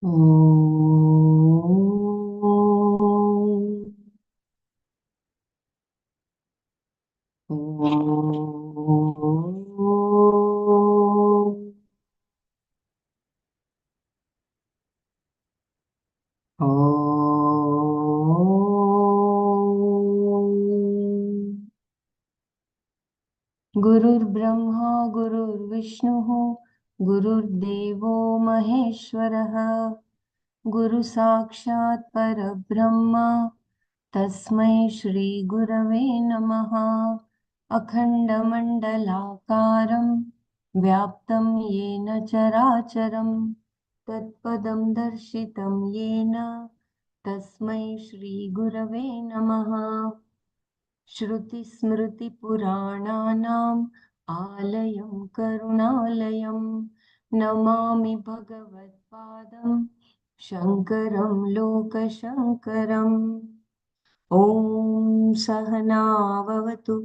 Om. Om. Om. गुरुर्ब्रह्मा गुरुर्विष्णुः गुरुर्देवो महेश्वरः गुरुसाक्षात् परब्रह्म तस्मै श्रीगुरवे नमः अखण्डमण्डलाकारं व्याप्तं येन चराचरं तत्पदं दर्शितं येन तस्मै श्रीगुरवे नमः श्रुतिस्मृतिपुराणानाम् आलयं करुणालयं नमामि भगवत्पादं शङ्करं लोकशङ्करम् ॐ सहनाववतु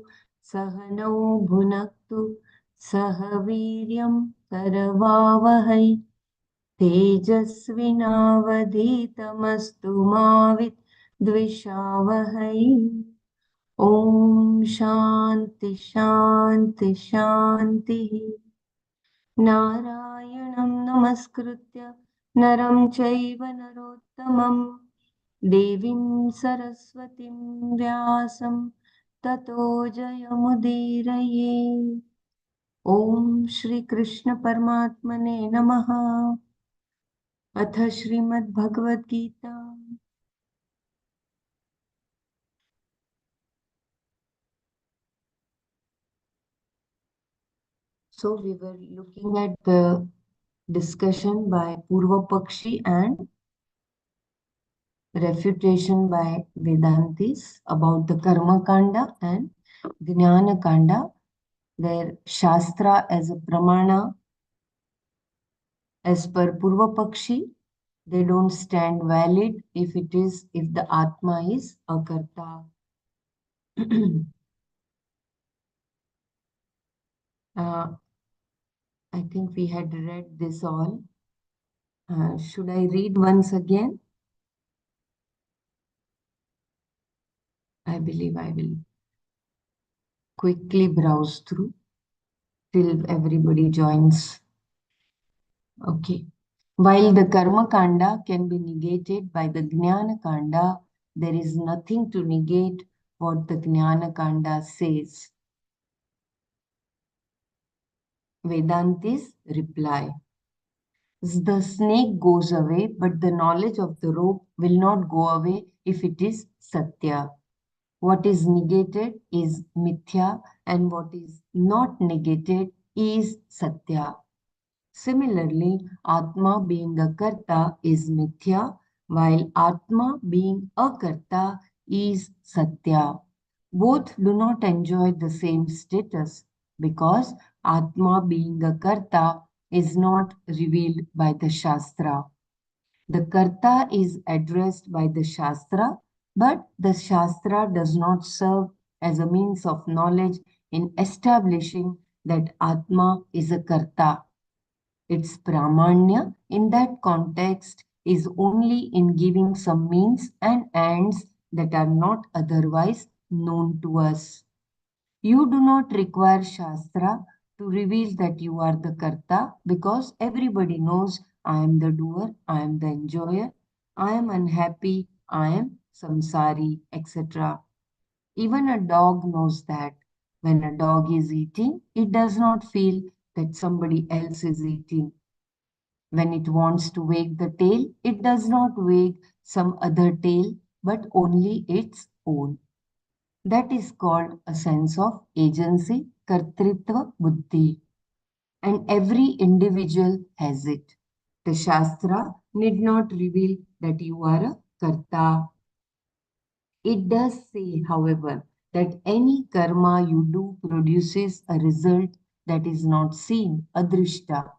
सहनौ भुनक्तु सह वीर्यं करवावहै तेजस्विनावधीतमस्तु मा विद्विषावहै ॐ शान्ति शान्ति शान्तिः नारायणं नमस्कृत्य नरं चैव नरोत्तमं देवीं सरस्वतीं व्यासं ततो जयमुदीरये ॐ श्रीकृष्णपरमात्मने नमः अथ Shrimad Bhagavad Gita So we were looking at the discussion by Purva Pakshi and refutation by Vedantis about the Karma Kanda and Jnana Kanda, where Shastra as a Pramana, as per Purva Pakshi, they don't stand valid if the Atma is a Karta. I think we had read this all. Should I read once again? I believe I will quickly browse through till everybody joins. Okay. While the Karma Kanda can be negated by the Jnana Kanda, there is nothing to negate what the Jnana Kanda says. Vedantis reply. The snake goes away, but the knowledge of the rope will not go away if it is Satya. What is negated is Mithya, and what is not negated is Satya. Similarly, Atma being a Karta is Mithya, while Atma being a Karta is Satya. Both do not enjoy the same status because Atma being a Karta is not revealed by the Shastra. The Karta is addressed by the Shastra, but the Shastra does not serve as a means of knowledge in establishing that Atma is a Karta. Its pramanya in that context is only in giving some means and ends that are not otherwise known to us. You do not require Shastra to reveal that you are the Karta because everybody knows I am the doer, I am the enjoyer, I am unhappy, I am samsari, etc. Even a dog knows that. When a dog is eating, it does not feel that somebody else is eating. When it wants to wag the tail, it does not wag some other tail, but only its own. That is called a sense of agency, kartritva buddhi. And every individual has it. The Shastra need not reveal that you are a karta. It does say, however, that any karma you do produces a result that is not seen, adrishta.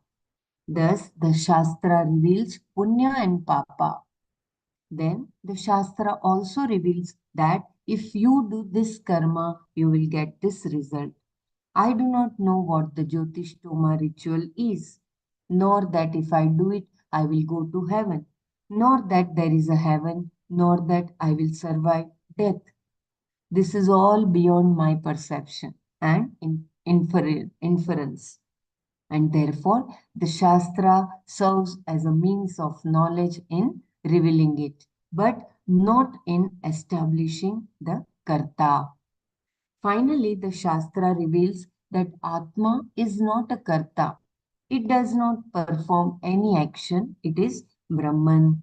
Thus, the Shastra reveals punya and papa. Then, the Shastra also reveals that if you do this karma, you will get this result. I do not know what the Jyotish Toma ritual is, nor that if I do it, I will go to heaven, nor that there is a heaven, nor that I will survive death. This is all beyond my perception and inference. And therefore, the Shastra serves as a means of knowledge in revealing it, but not in establishing the Karta. Finally, the Shastra reveals that Atma is not a Karta. It does not perform any action, it is Brahman.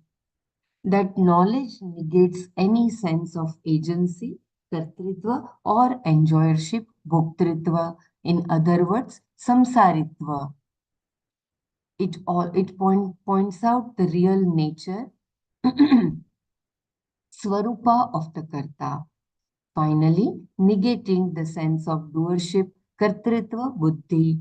That knowledge negates any sense of agency, kartritva, or enjoyership, bhoktritva, in other words, samsaritva. Points out the real nature, swarupa of the karta. Finally, negating the sense of doership, kartritva buddhi.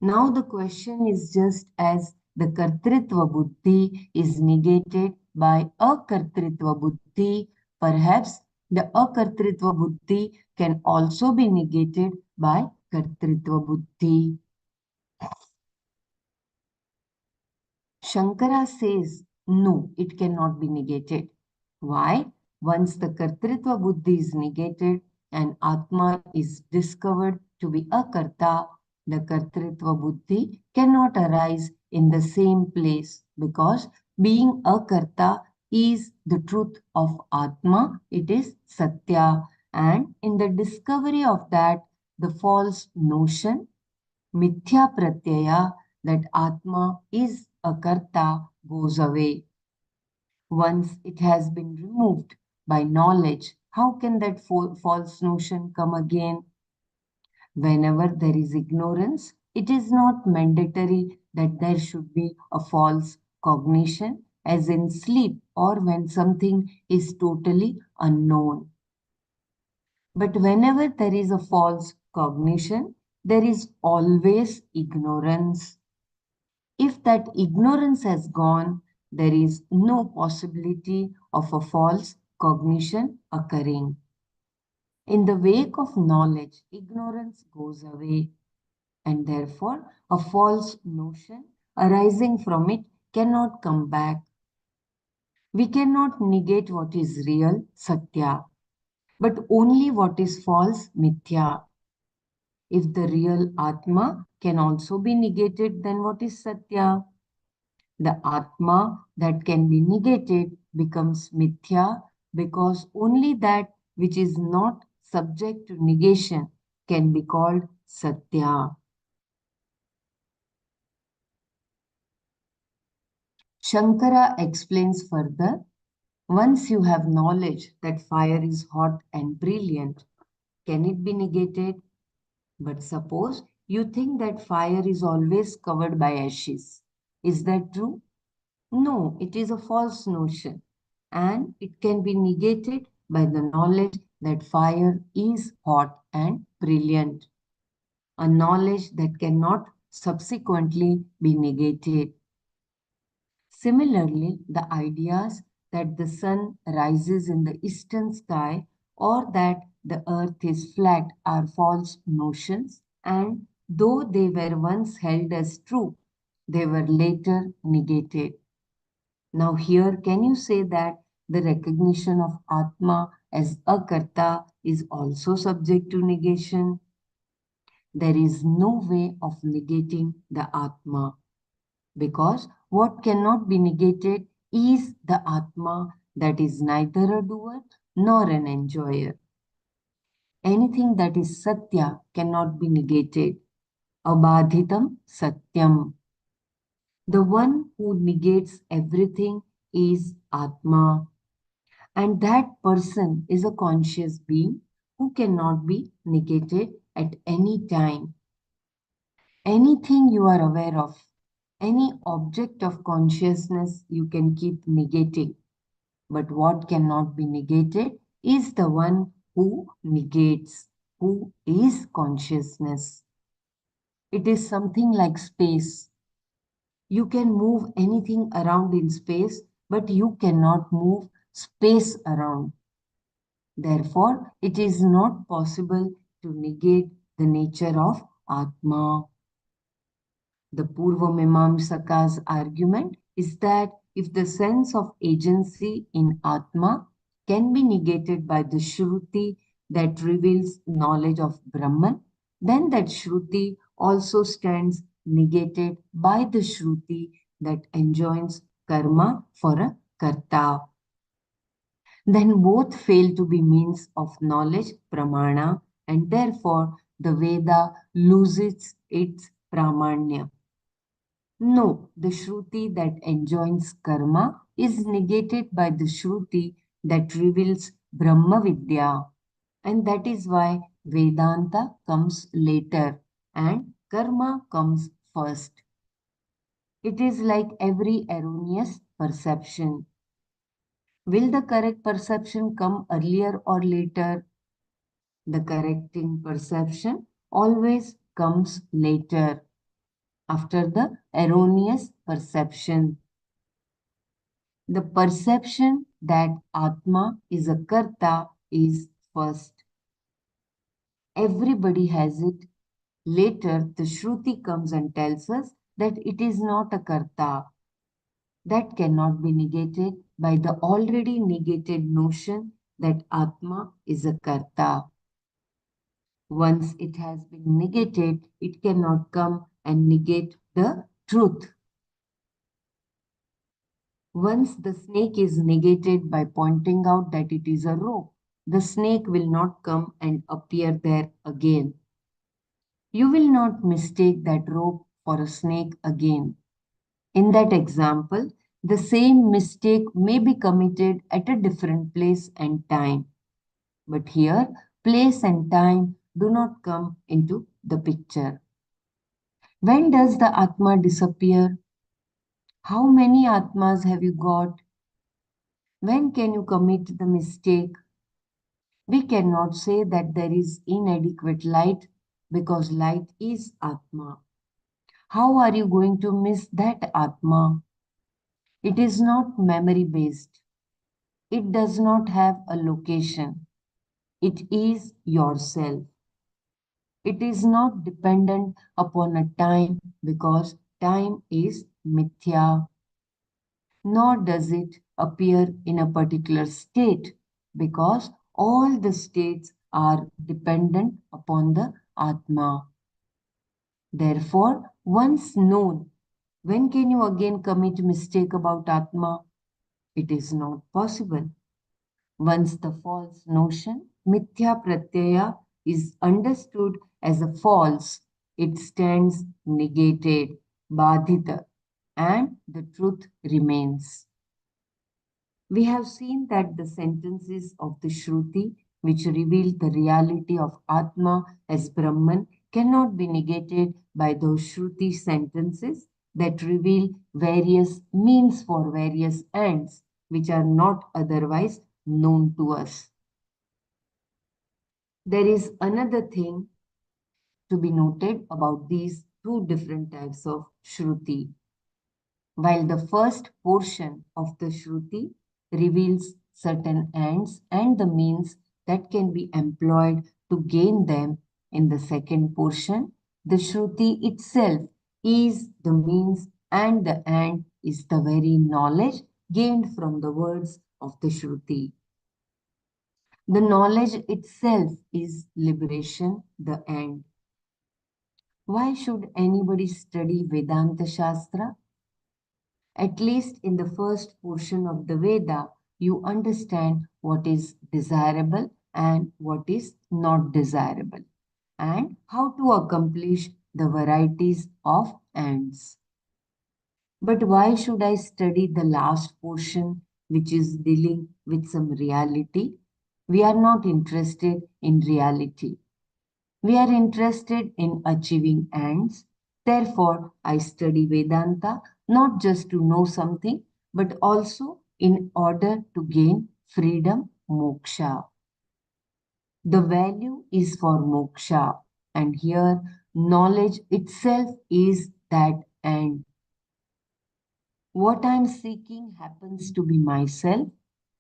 Now the question is just as the kartritva buddhi is negated by akartritva buddhi, perhaps the akartritva buddhi can also be negated by kartritva buddhi. Shankara says, no, it cannot be negated. Why? Once the Kartritva Buddhi is negated and Atma is discovered to be a Karta, the Kartritva Buddhi cannot arise in the same place because being a Karta is the truth of Atma, it is Satya. And in the discovery of that, the false notion Mithya pratyaya that Atma is a karta goes away. Once it has been removed by knowledge, how can that false notion come again? Whenever there is ignorance, it is not mandatory that there should be a false cognition, as in sleep or when something is totally unknown. But whenever there is a false cognition, there is always ignorance. If that ignorance has gone, there is no possibility of a false cognition occurring. In the wake of knowledge, ignorance goes away, and therefore a false notion arising from it cannot come back. We cannot negate what is real, Satya, but only what is false, Mithya. If the real Atma can also be negated, then what is Satya? The Atma that can be negated becomes Mithya because only that which is not subject to negation can be called Satya. Shankara explains further, once you have knowledge that fire is hot and brilliant, can it be negated? But suppose you think that fire is always covered by ashes. Is that true? No, it is a false notion, and it can be negated by the knowledge that fire is hot and brilliant, a knowledge that cannot subsequently be negated. Similarly, the ideas that the sun rises in the eastern sky or that the earth is flat are false notions, and though they were once held as true, they were later negated. Now here, can you say that the recognition of Atma as a Karta is also subject to negation? There is no way of negating the Atma because what cannot be negated is the Atma that is neither a doer nor an enjoyer. Anything that is Satya cannot be negated. Abadhitam Satyam. The one who negates everything is Atma. And that person is a conscious being who cannot be negated at any time. Anything you are aware of, any object of consciousness you can keep negating. But what cannot be negated is the one who negates, who is consciousness. It is something like space. You can move anything around in space, but you cannot move space around. Therefore, it is not possible to negate the nature of Atma. The Purva Mimamsaka's argument is that if the sense of agency in Atma can be negated by the Shruti that reveals knowledge of Brahman, then that Shruti also stands negated by the Shruti that enjoins karma for a karta. Then both fail to be means of knowledge, pramana, and therefore the Veda loses its pramanya. No, the Shruti that enjoins karma is negated by the Shruti that reveals Brahma Vidya. And that is why Vedanta comes later and karma comes first. It is like every erroneous perception. Will the correct perception come earlier or later? The correcting perception always comes later, after the erroneous perception. The perception that Atma is a Karta is first. Everybody has it. Later, the Shruti comes and tells us that it is not a Karta. That cannot be negated by the already negated notion that Atma is a Karta. Once it has been negated, it cannot come and negate the truth. Once the snake is negated by pointing out that it is a rope, the snake will not come and appear there again. You will not mistake that rope for a snake again. In that example, the same mistake may be committed at a different place and time. But here, place and time do not come into the picture. When does the Atma disappear? How many Atmas have you got? When can you commit the mistake? We cannot say that there is inadequate light because light is Atma. How are you going to miss that Atma? It is not memory based. It does not have a location. It is yourself. It is not dependent upon a time because time is mithya, nor does it appear in a particular state because all the states are dependent upon the Atma. Therefore, once known, when can you again commit mistake about Atma? It is not possible. Once the false notion, mithya pratyaya, is understood as a false, it stands negated, badhita, and the truth remains. We have seen that the sentences of the Shruti, which reveal the reality of Atma as Brahman, cannot be negated by those Shruti sentences that reveal various means for various ends, which are not otherwise known to us. There is another thing to be noted about these two different types of Shruti. While the first portion of the Shruti reveals certain ends and the means that can be employed to gain them, in the second portion, the Shruti itself is the means and the end is the very knowledge gained from the words of the Shruti. The knowledge itself is liberation, the end. Why should anybody study Vedanta Shastra? At least in the first portion of the Veda, you understand what is desirable and what is not desirable, and how to accomplish the varieties of ends. But why should I study the last portion, which is dealing with some reality? We are not interested in reality. We are interested in achieving ends. Therefore, I study Vedanta not just to know something, but also in order to gain freedom, moksha. The value is for moksha, and here knowledge itself is that end. What I am seeking happens to be myself,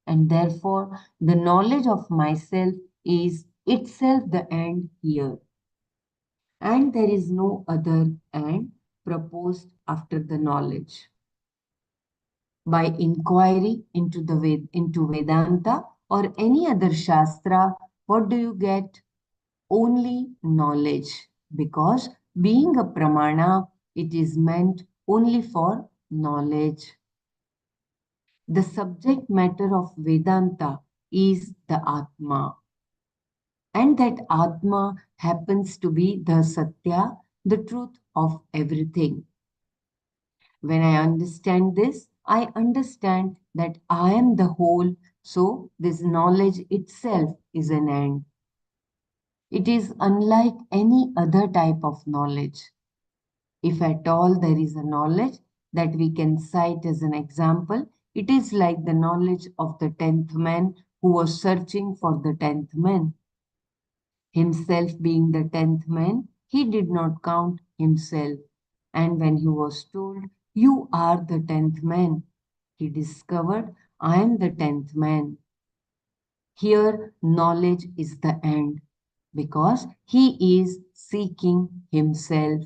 and therefore the knowledge of myself is itself the end here. And there is no other end proposed after the knowledge. By inquiry into into Vedanta or any other Shastra, what do you get? Only knowledge. Because being a Pramana, it is meant only for knowledge. The subject matter of Vedanta is the Atma. And that Atma happens to be the Satya, the truth of everything. When I understand this, I understand that I am the whole, so this knowledge itself is an end. It is unlike any other type of knowledge. If at all there is a knowledge that we can cite as an example, it is like the knowledge of the 10th man who was searching for the 10th man. Himself being the 10th man, he did not count himself. And when he was told, "You are the 10th man," he discovered, "I am the 10th man." Here, knowledge is the end because he is seeking himself.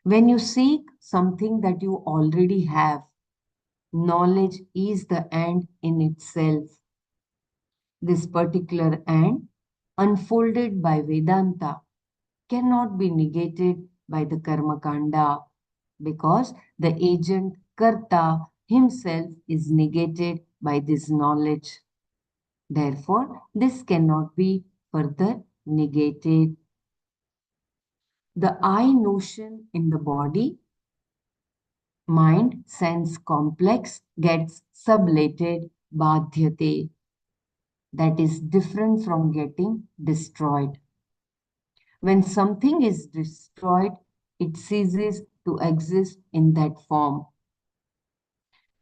When you seek something that you already have, knowledge is the end in itself. This particular end, unfolded by Vedanta, cannot be negated by the Karma Kanda because the agent Karta himself is negated by this knowledge. Therefore, this cannot be further negated. The I notion in the body, mind, sense complex gets sublated badhyate. That is different from getting destroyed. When something is destroyed, it ceases to exist in that form.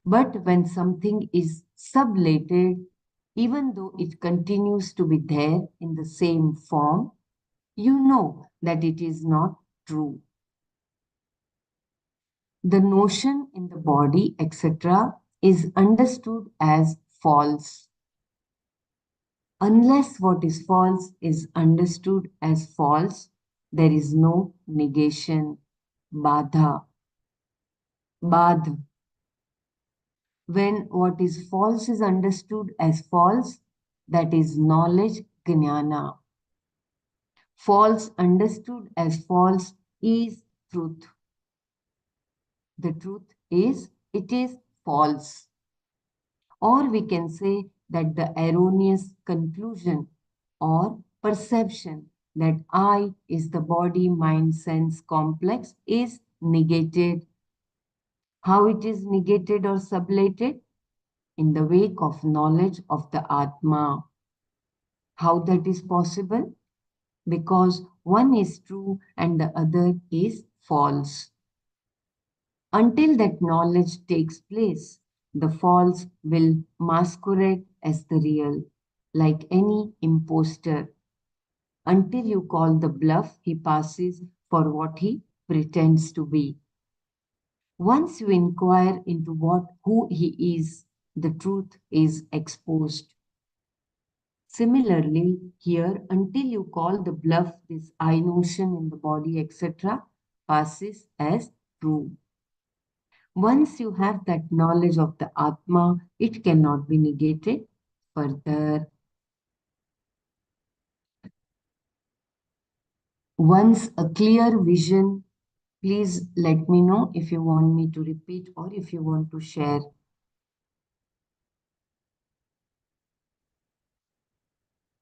But when something is sublated, even though it continues to be there in the same form, you know that it is not true. The notion in the body, etc., is understood as false. Unless what is false is understood as false, there is no negation, badha. Badh. When what is false is understood as false, that is knowledge, jnana. False understood as false is truth. The truth is, it is false. Or we can say that the erroneous conclusion or perception that I is the body, mind, sense complex is negated. How it is negated or sublated? In the wake of knowledge of the Atma. How that is possible? Because one is true and the other is false. Until that knowledge takes place, the false will masquerade as the real, like any impostor. Until you call the bluff, he passes for what he pretends to be. Once you inquire into who he is, the truth is exposed. Similarly, here, until you call the bluff, this I notion in the body, etc., passes as true. Once you have that knowledge of the Atma, it cannot be negated further. Once a clear vision, please let me know if you want me to repeat or if you want to share.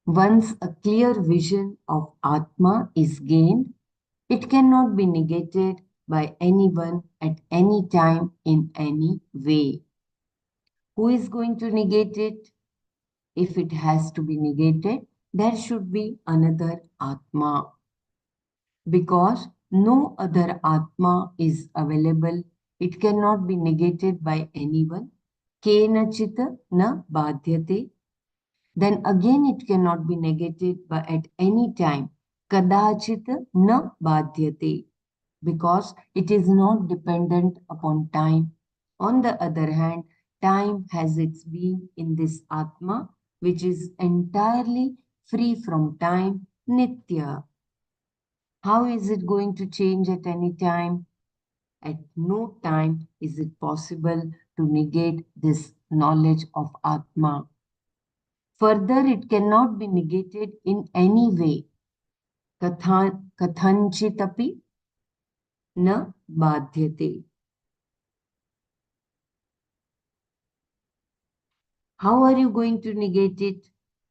Once a clear vision of Atma is gained, it cannot be negated by anyone at any time in any way. Who is going to negate it? If it has to be negated, there should be another Atma. Because no other Atma is available, it cannot be negated by anyone. Kenachita na badhyate. Then again it cannot be negated by at any time. Kadachita na badhyate. Because it is not dependent upon time. On the other hand, time has its being in this Atma, which is entirely free from time, Nitya. How is it going to change at any time? At no time is it possible to negate this knowledge of Atma. Further, it cannot be negated in any way. Kathanchitapi na badhyate. How are you going to negate it?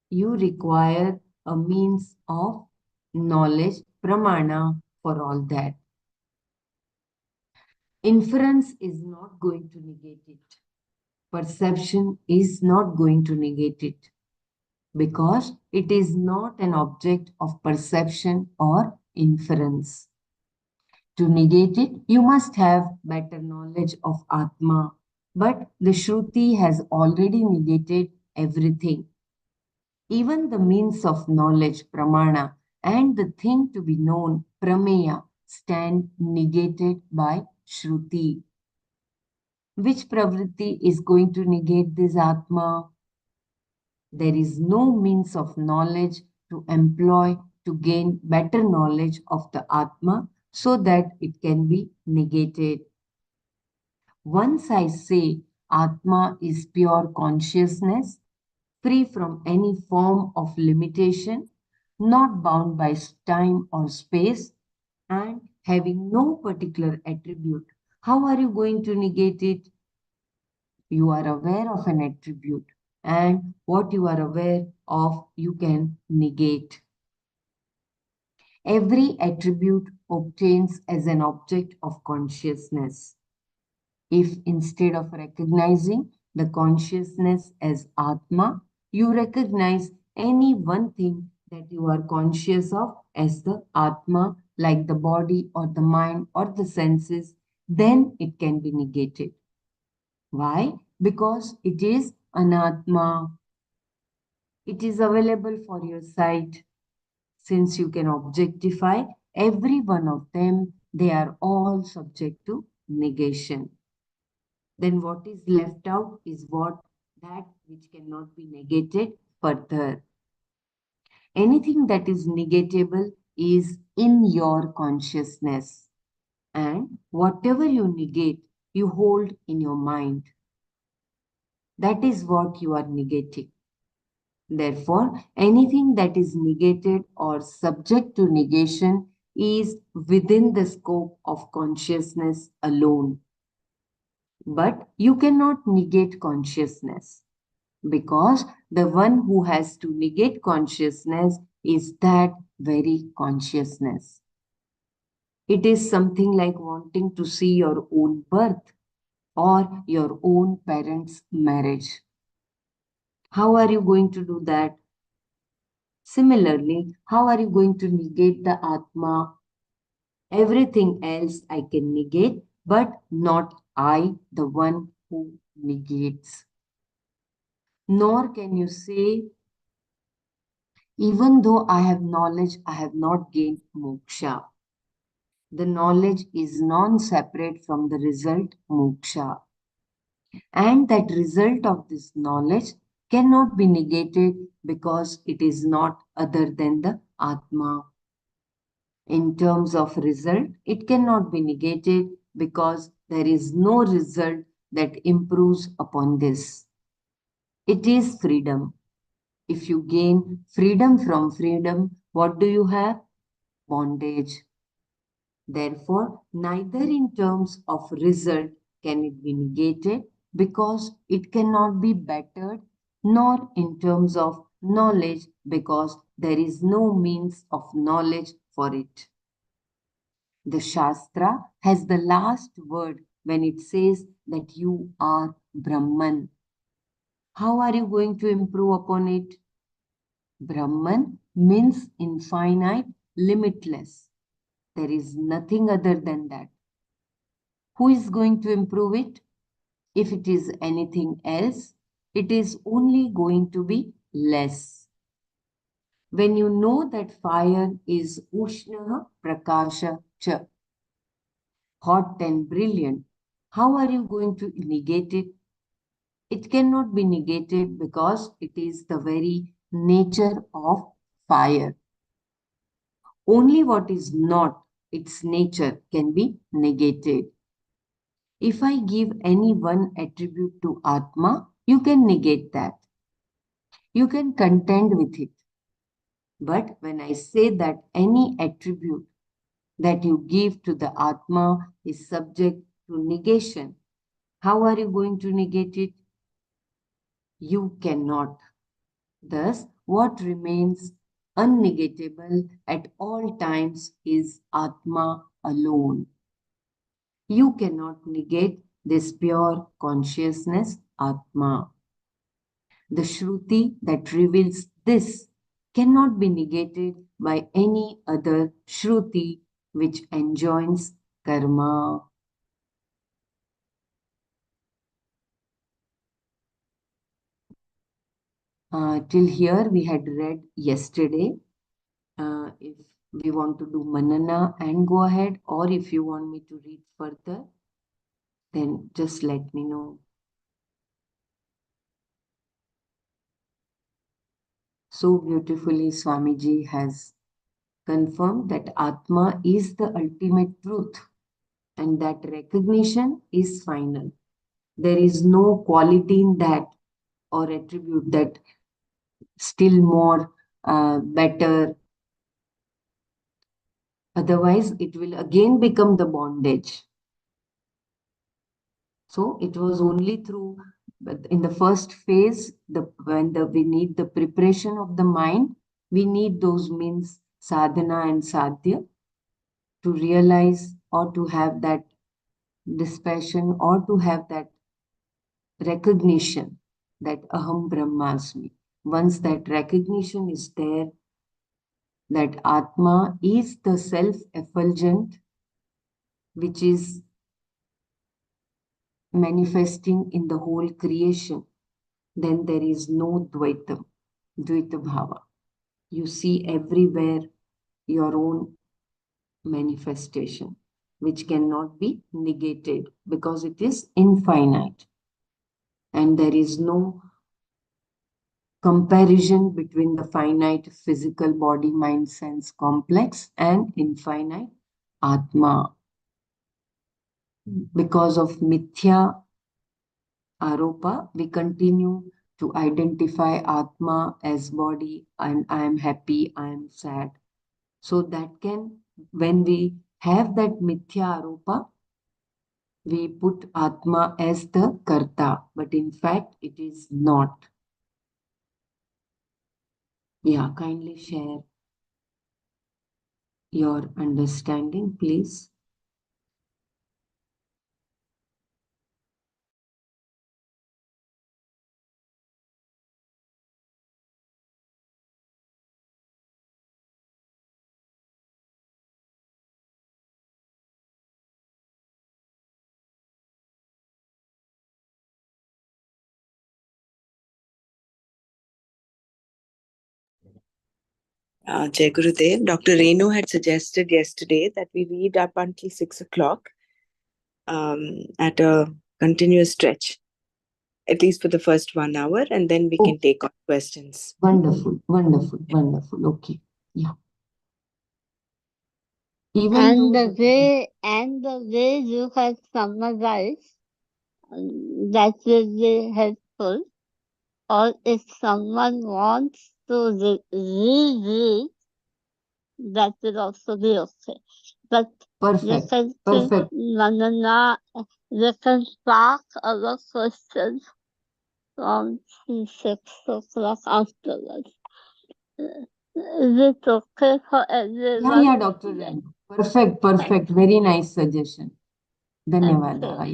You require a means of knowledge, pramana, for all that. Inference is not going to negate it. Perception is not going to negate it because it is not an object of perception or inference. To negate it, you must have better knowledge of Atma. But the Shruti has already negated everything. Even the means of knowledge, pramana, and the thing to be known, prameya, stand negated by Shruti. Which pravritti is going to negate this Atma? There is no means of knowledge to employ to gain better knowledge of the Atma so that it can be negated. Once I say Atma is pure consciousness, free from any form of limitation, not bound by time or space, and having no particular attribute, how are you going to negate it? You are aware of an attribute, and what you are aware of, you can negate. Every attribute obtains as an object of consciousness. If instead of recognizing the consciousness as Atma, you recognize any one thing that you are conscious of as the Atma, like the body or the mind or the senses, then it can be negated. Why? Because it is Anatma. It is available for your sight. Since you can objectify every one of them, they are all subject to negation. Then what is left out is that which cannot be negated further. Anything that is negatable is in your consciousness. And whatever you negate, you hold in your mind. That is what you are negating. Therefore, anything that is negated or subject to negation is within the scope of consciousness alone. But you cannot negate consciousness because the one who has to negate consciousness is that very consciousness. It is something like wanting to see your own birth or your own parents' marriage. How are you going to do that? Similarly, how are you going to negate the Atma? Everything else I can negate, but not I, the one who negates. Nor can you say, even though I have knowledge, I have not gained moksha. The knowledge is non-separate from the result moksha. And that result of this knowledge cannot be negated because it is not other than the Atma. In terms of result, it cannot be negated because there is no result that improves upon this. It is freedom. If you gain freedom from freedom, what do you have? Bondage. Therefore, neither in terms of result can it be negated because it cannot be bettered, nor in terms of knowledge because there is no means of knowledge for it. The Shastra has the last word when it says that you are Brahman. How are you going to improve upon it? Brahman means infinite, limitless. There is nothing other than that. Who is going to improve it? If it is anything else, it is only going to be less. When you know that fire is Ushna Prakasha Cha, hot and brilliant, how are you going to negate it? It cannot be negated because it is the very nature of fire. Only what is not its nature can be negated. If I give any one attribute to Atma, you can negate that. You can contend with it. But when I say that any attribute that you give to the Atma is subject to negation, how are you going to negate it? You cannot. Thus, what remains unnegatable at all times is Atma alone. You cannot negate this pure consciousness, Atma. The Shruti that reveals this cannot be negated by any other Shruti which enjoins karma. Till here we had read yesterday. If we want to do Manana and go ahead, or if you want me to read further, then just let me know. So beautifully, Swamiji has confirmed that Atma is the ultimate truth and that recognition is final. There is no quality in that or attribute that still more better. Otherwise, it will again become the bondage. So it was only through, in the first phase, we need the preparation of the mind, we need those means sadhana and sadhya to realize or to have that dispassion or to have that recognition that aham brahmasmi. Once that recognition is there, that atma is the self-effulgent which is manifesting in the whole creation, then there is no Dvaita Bhava. You see everywhere your own manifestation, which cannot be negated because it is infinite. And there is no comparison between the finite physical body, mind, sense complex and infinite Atma. Because of Mithya Aropa, we continue to identify Atma as body and I am happy, I am sad. So that can, when we have that Mithya Aropa, we put Atma as the Karta, but in fact it is not. Yeah, kindly share your understanding, please. Jai Gurudev, Dr. Renu had suggested yesterday that we read up until 6 o'clock at a continuous stretch, at least for the first 1 hour, and then we can take on questions. Wonderful, wonderful, wonderful. Okay. Yeah. And the way you have summarized, that will be helpful. Or if someone wants to reread, that will also be okay. But perfect, perfect. Manana, they can spark other questions from 6 o'clock afterwards. Is it okay for everyone? Yeah, Dr. Ren. Perfect. Very nice suggestion. Dhanyawada.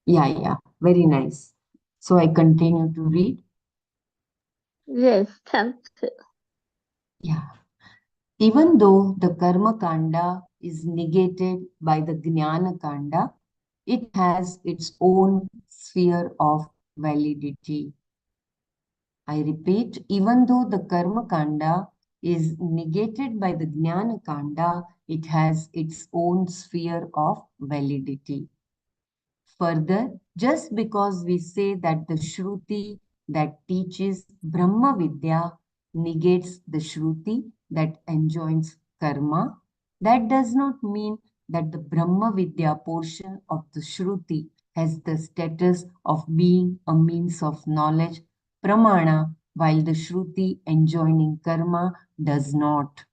Yeah. Very nice. So I continue to read. Yes, thank you. Yeah. Even though the Karma Kanda is negated by the Jnana Kanda, it has its own sphere of validity. I repeat, even though the Karma Kanda is negated by the Jnana Kanda, it has its own sphere of validity. Further, just because we say that the Shruti that teaches Brahma Vidya negates the Shruti that enjoins karma, that does not mean that the Brahma Vidya portion of the Shruti has the status of being a means of knowledge, pramana, while the Shruti enjoining karma does not.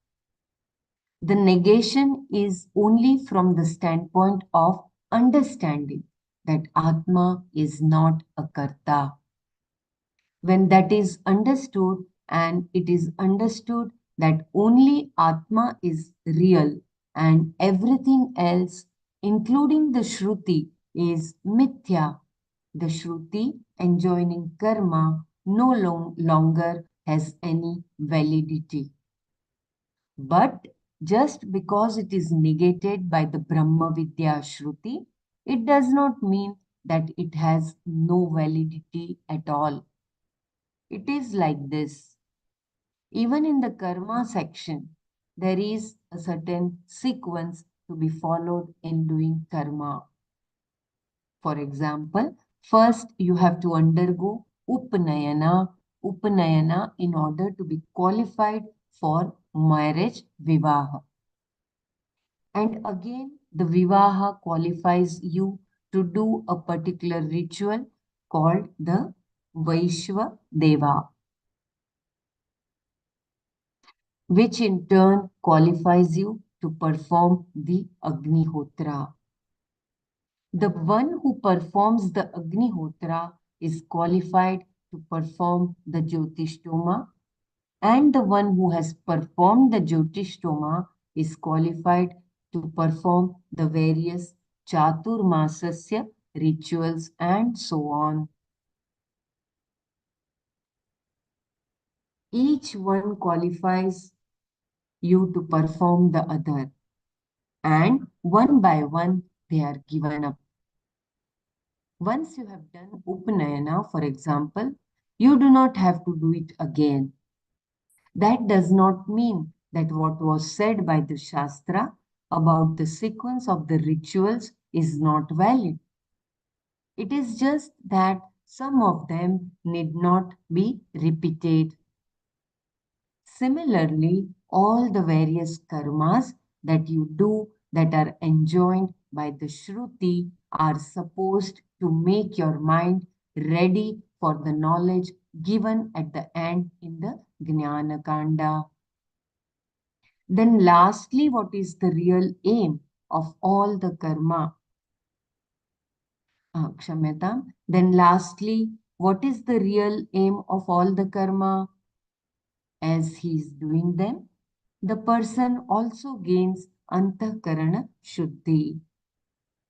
The negation is only from the standpoint of understanding that Atma is not a karta. When that is understood, and it is understood that only Atma is real and everything else, including the Shruti, is mithya, the Shruti enjoining karma no longer has any validity. But just because it is negated by the Brahma Vidya Shruti, it does not mean that it has no validity at all. It is like this. Even in the karma section, there is a certain sequence to be followed in doing karma. For example, first you have to undergo upanayana in order to be qualified for marriage, vivaha. And again, the vivaha qualifies you to do a particular ritual called the Vaishva Deva, which in turn qualifies you to perform the Agnihotra. The one who performs the Agnihotra is qualified to perform the Jyotishtoma, and the one who has performed the Jyotishtoma is qualified to perform the various Chaturmasasya rituals and so on. Each one qualifies you to perform the other, and one by one they are given up. Once you have done Upanayana, for example, you do not have to do it again. That does not mean that what was said by the Shastra about the sequence of the rituals is not valid. It is just that some of them need not be repeated. Similarly, all the various karmas that you do that are enjoined by the Shruti are supposed to make your mind ready for the knowledge given at the end in the Jnana Kanda. Then lastly, what is the real aim of all the karma? Kshamyatam. Then lastly, what is the real aim of all the karma? As he is doing them, the person also gains antakarana shuddhi.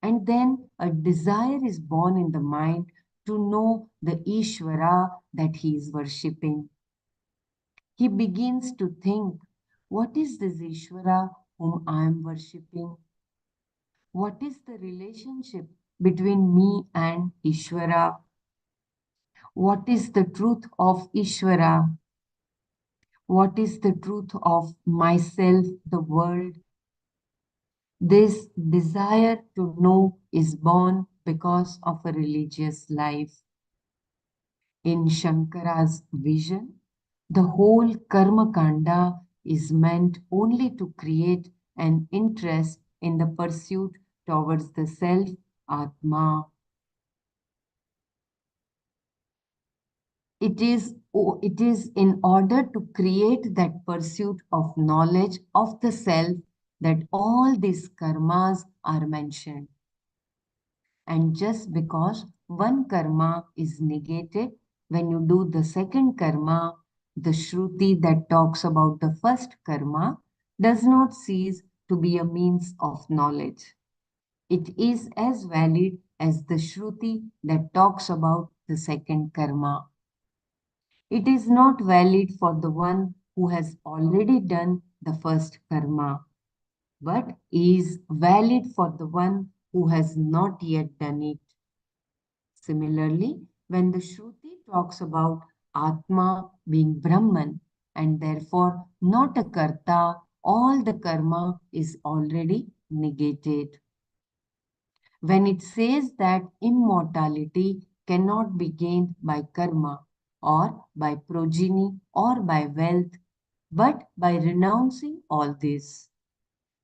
And then a desire is born in the mind to know the Ishvara that he is worshipping. He begins to think, what is this Ishvara whom I am worshipping? What is the relationship between me and Ishvara? What is the truth of Ishvara? What is the truth of myself, the world? This desire to know is born because of a religious life. In Shankara's vision, the whole Karma Kanda is meant only to create an interest in the pursuit towards the self, Atma. It is in order to create that pursuit of knowledge of the self that all these karmas are mentioned. And just because one karma is negated, when you do the second karma, the Shruti that talks about the first karma does not cease to be a means of knowledge. It is as valid as the Shruti that talks about the second karma. It is not valid for the one who has already done the first karma, but is valid for the one who has not yet done it. Similarly, when the Shruti talks about Atma being Brahman and therefore not a karta, all the karma is already negated. When it says that immortality cannot be gained by karma or by progeny or by wealth, but by renouncing all this.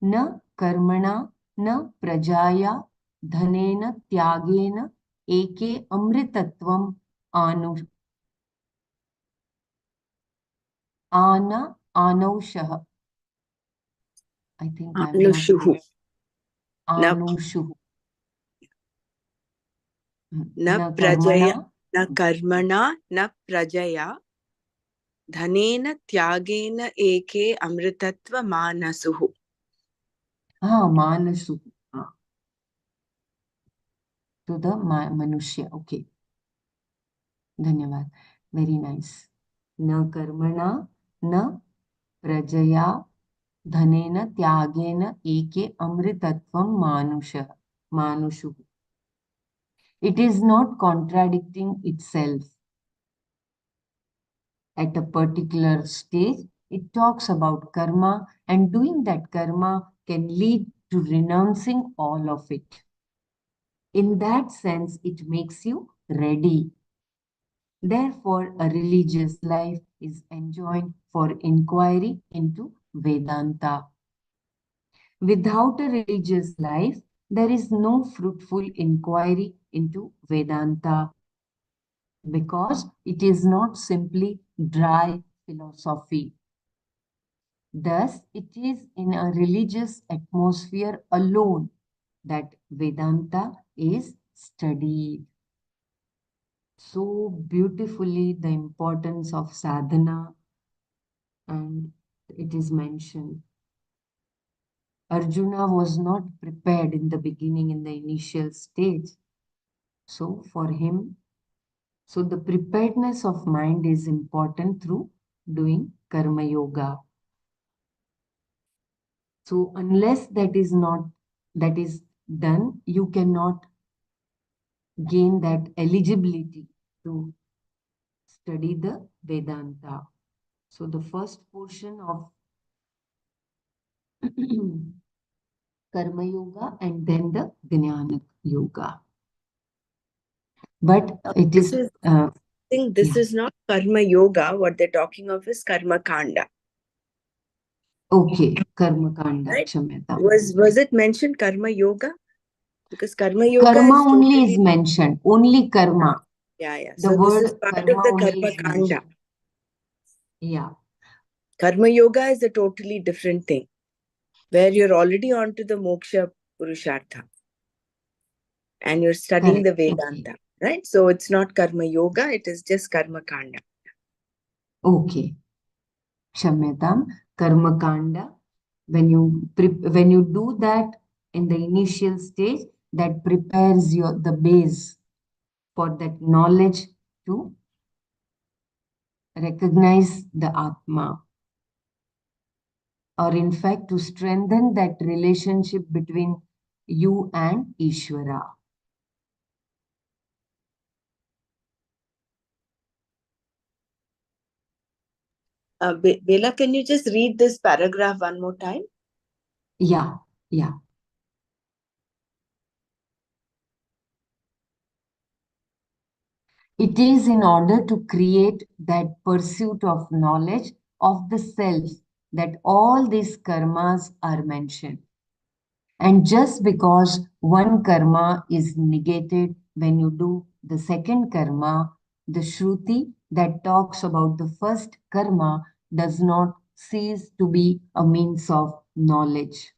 Na karmana न प्रजाया धनेन त्यागेन एके अमृतत्वम आनु आनौषः. I think I'm not Anushuhu. न Anushu. न न प्रजया कर्मणा. न कर्मणा न प्रजया धनेन त्यागेन एके अमृतत्व मानसुः. हाँ, मानसु. हाँ. To the manushya. Okay. धन्यवाद. Very nice. न कर्मणा न प्रजया धनेन त्यागेन एके अमृतत्वम मानुषु. It is not contradicting itself. At a particular stage, it talks about karma, and doing that karma can lead to renouncing all of it. In that sense, it makes you ready. Therefore, a religious life is enjoined for inquiry into Vedanta. Without a religious life, there is no fruitful inquiry into Vedanta because it is not simply dry philosophy. Thus, it is in a religious atmosphere alone that Vedanta is studied. So beautifully, the importance of sadhana, and it is mentioned. Arjuna was not prepared in the beginning, in the initial stage. So, for him, so the preparedness of mind is important through doing karma yoga. So, unless that is done, you cannot gain that eligibility to study the Vedanta. So, the first portion of Karma Yoga and then the Jnana Yoga. But it This is, is, I think this yeah. is not karma yoga. What they're talking of is karma kanda. Okay, Karma Kanda, Right? Kshamyata. Was it mentioned karma yoga? Because karma yoga Karma is only is totally, mentioned, only karma. yeah. The So this is word part of karma the only karma is kanda. mentioned. Yeah. Karma yoga is a totally different thing, where you're already onto the moksha purushartha and you're studying Correct. the Vedanta, right? So it's not karma yoga, it is just karma kanda. Okay. Kshamyatam, Karma Kanda. When you do that in the initial stage, that prepares the base for that knowledge to recognize the Atma, or in fact to strengthen that relationship between you and Ishvara. Bela, can you just read this paragraph one more time? Yeah, yeah. It is in order to create that pursuit of knowledge of the self that all these karmas are mentioned. And just because one karma is negated when you do the second karma, the Shruti that talks about the first karma does not cease to be a means of knowledge.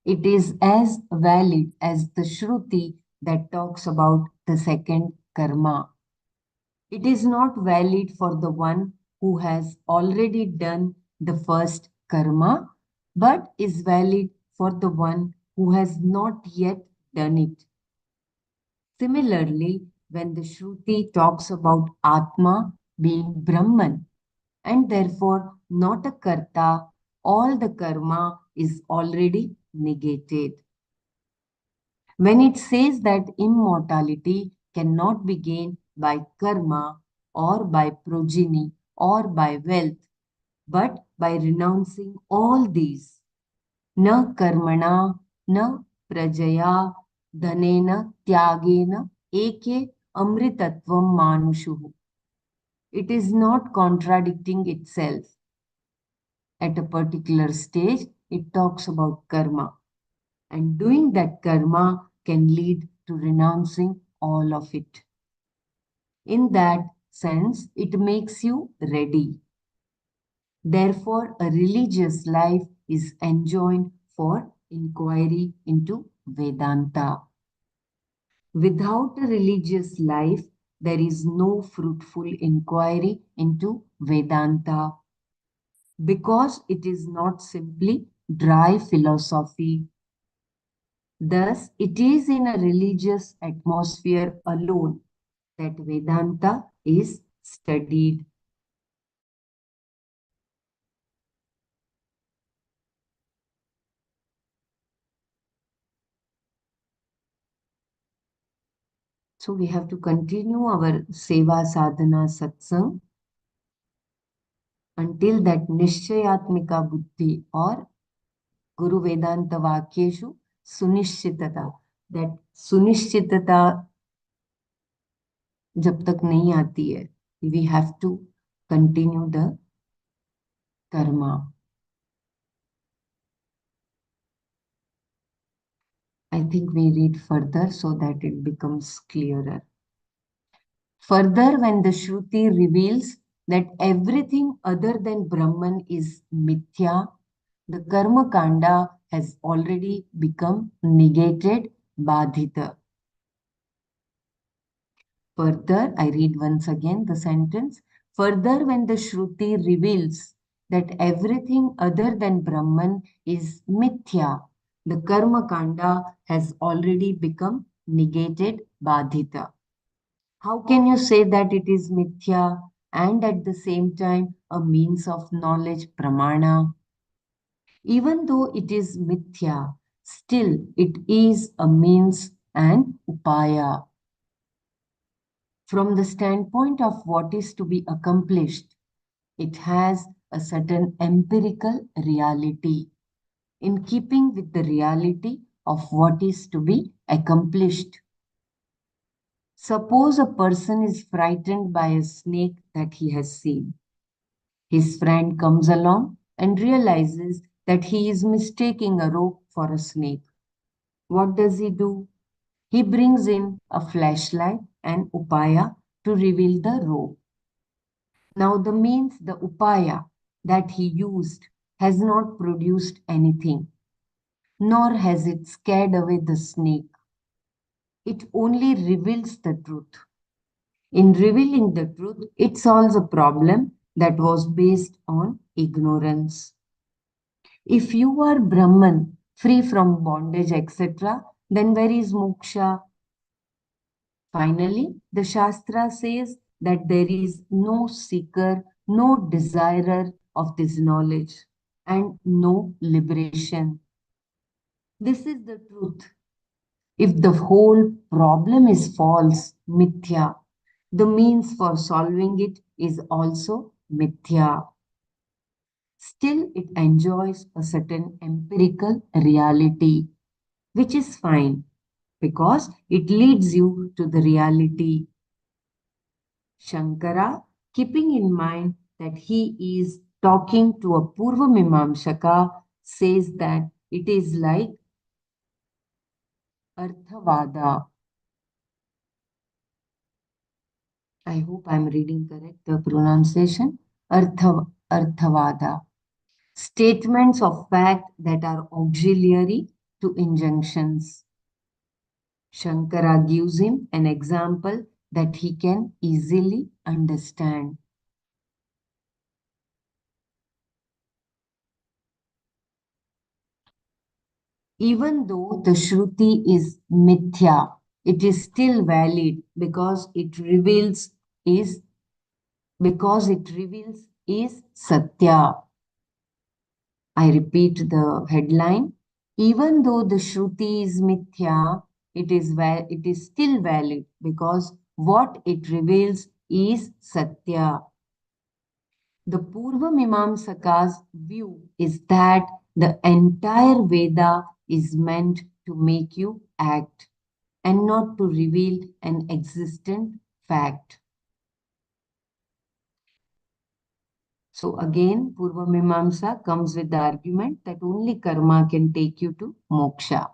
It is as valid as the Shruti that talks about the second karma. It is not valid for the one who has already done the first karma, but is valid for the one who has not yet done it. Similarly, when the Shruti talks about Atma being Brahman and therefore not a karta, all the karma is already negated. When it says that immortality cannot be gained by karma or by progeny or by wealth, but by renouncing all these, na karmana, na prajaya, dhanena, tyagena, eke amritatvam manushuhu. It is not contradicting itself. At a particular stage, it talks about karma. And doing that karma can lead to renouncing all of it. In that sense, it makes you ready. Therefore, a religious life is enjoined for inquiry into Vedanta. Without a religious life, there is no fruitful inquiry into Vedanta because it is not simply dry philosophy. Thus, it is in a religious atmosphere alone that Vedanta is studied. So we have to continue our Seva Sadhana Satsang until that Nishchayatmika Buddhi or Guru Vedanta Vakyeshu Sunishchitata. That Sunishchitata जब तक नहीं आती है, we have to continue the karma. I think we read further so that it becomes clearer. Further, when the Shruti reveals that everything other than Brahman is mithya, the karma kanda has already become negated, badhita. Further, I read once again the sentence. Further, when the Shruti reveals that everything other than Brahman is mithya, the karma kanda has already become negated, badhita. How can you say that it is mithya and at the same time a means of knowledge, pramana? Even though it is mithya, still it is a means and upaya. From the standpoint of what is to be accomplished, it has a certain empirical reality in keeping with the reality of what is to be accomplished. Suppose a person is frightened by a snake that he has seen. His friend comes along and realizes that he is mistaking a rope for a snake. What does he do? He brings in a flashlight and upaya to reveal the rope. Now, the means, the upaya that he used has not produced anything, nor has it scared away the snake. It only reveals the truth. In revealing the truth, it solves a problem that was based on ignorance. If you are Brahman, free from bondage, etc., then where is moksha? Finally, the Shastra says that there is no seeker, no desirer of this knowledge, and no liberation. This is the truth. If the whole problem is false, mithya, the means for solving it is also mithya. Still, it enjoys a certain empirical reality, which is fine because it leads you to the reality. Shankara, keeping in mind that he is talking to a Purva Mimamsaka, says that it is like Arthavada. I hope I'm reading correct the pronunciation. Arthavada. Statements of fact that are auxiliary to injunctions. Shankara gives him an example that he can easily understand. Even though the Shruti is mithya, it is still valid because it reveals is Satya. I repeat the headline. Even though the Shruti is mithya, it is still valid because what it reveals is Satya. The Purva Mimamsaka's view is that the entire Veda is meant to make you act and not to reveal an existent fact. So again, Purva Mimamsa comes with the argument that only karma can take you to moksha.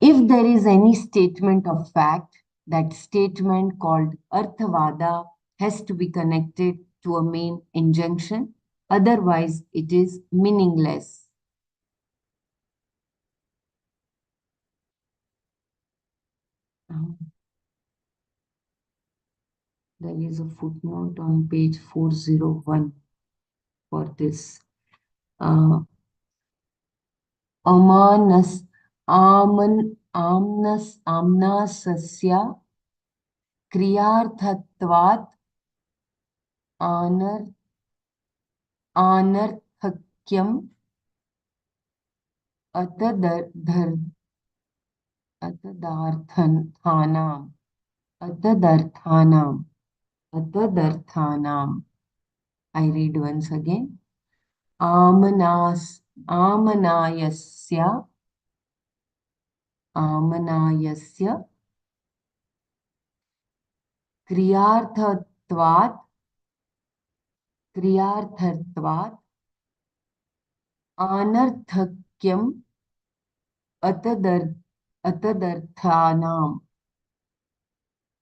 If there is any statement of fact, that statement called Arthavada has to be connected to a main injunction, otherwise it is meaningless. There is a footnote on page 401 for this. Amanas, amnasasya क्रियार्थत्वात् अनर्थक्यम् अतदर्थानाम् अतदर्थानाम् अतदर्थानाम्. I read once again. आमनायस्य क्रियार्थत्वात् अनर्थक्यम् अतदर्थानाम्.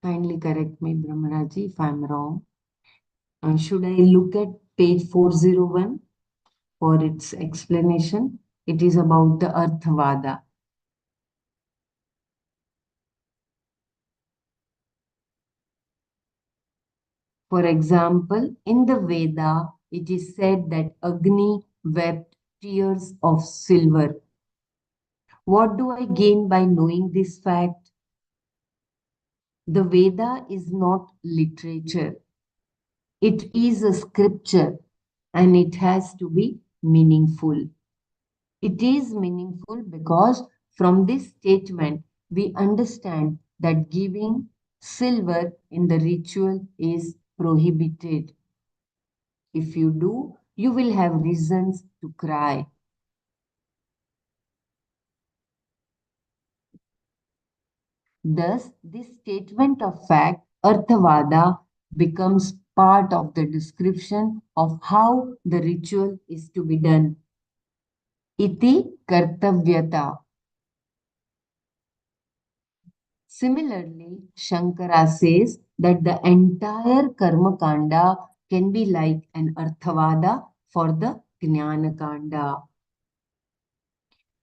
Kindly correct me, Brahmaraji, if I'm wrong. Should I look at page 401 for its explanation? It is about the Arthavada. For example, in the Veda, it is said that Agni wept tears of silver. What do I gain by knowing this fact? The Veda is not literature. It is a scripture and it has to be meaningful. It is meaningful because from this statement we understand that giving silver in the ritual is prohibited. If you do, you will have reasons to cry. Thus, this statement of fact, Arthavada, becomes part of the description of how the ritual is to be done. Iti kartavyata. Similarly, Shankara says that the entire Karma Kanda can be like an Arthavada for the Jnana Kanda.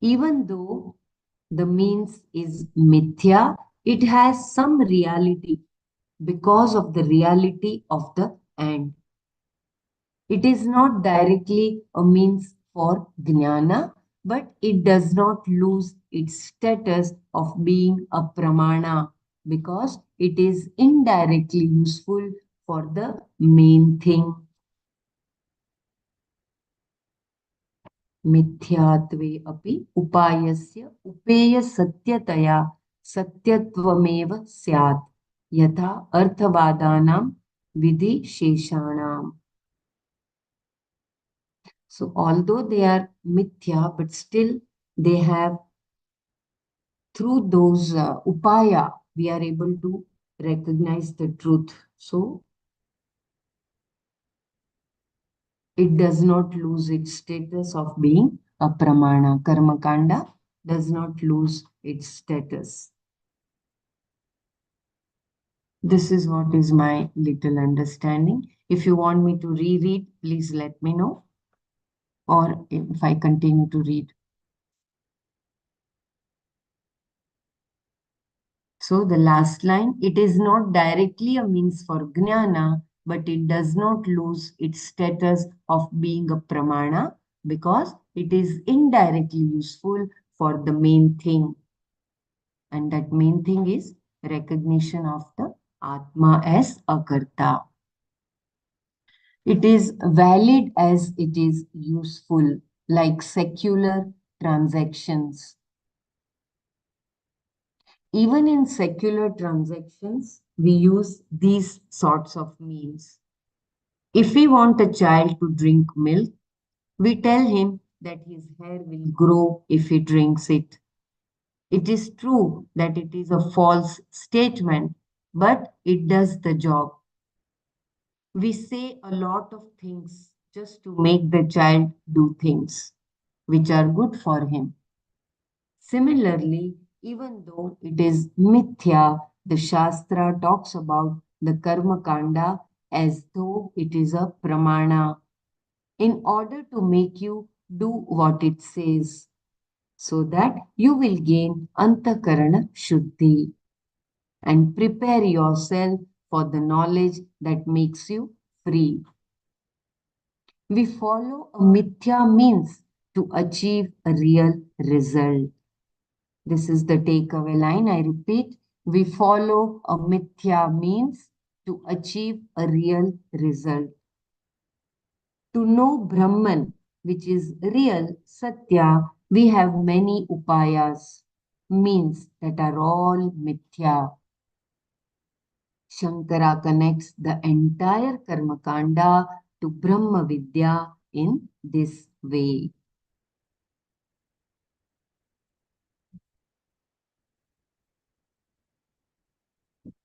Even though the means is mithya, it has some reality because of the reality of the end. It is not directly a means for jnana, but it does not lose its status of being a pramana because it is indirectly useful for the main thing. मिथ्यात्वे अपि उपायस्य उपेयसत्यतया सत्यत्वमेव स्यात् यथा अर्थवादानां विधिशेषाणाम्. So although they are mithya, but still they have, through those upaya, we are able to recognize the truth. So it does not lose its status of being a pramana. Karma kanda does not lose its status. This is what is my little understanding. If you want me to reread, please let me know. Or if I continue to read. So the last line, it is not directly a means for jnana, but it does not lose its status of being a pramana because it is indirectly useful for the main thing. And that main thing is recognition of the Atma as a karta. It is valid as it is useful, like secular transactions. Even in secular transactions, we use these sorts of means. If we want a child to drink milk, we tell him that his hair will grow if he drinks it. It is true that it is a false statement, but it does the job. We say a lot of things just to make the child do things which are good for him. Similarly, Even though it is mithya, the Shastra talks about the Karma Kanda as though it is a pramana in order to make you do what it says, so that you will gain antakarana shuddhi and prepare yourself for the knowledge that makes you free. We follow a mithya means to achieve a real result. This is the takeaway line. I repeat, we follow a mithya means to achieve a real result. To know Brahman, which is real, Satya, we have many upayas, means that are all mithya. Shankara connects the entire Karmakanda to Brahma Vidya in this way.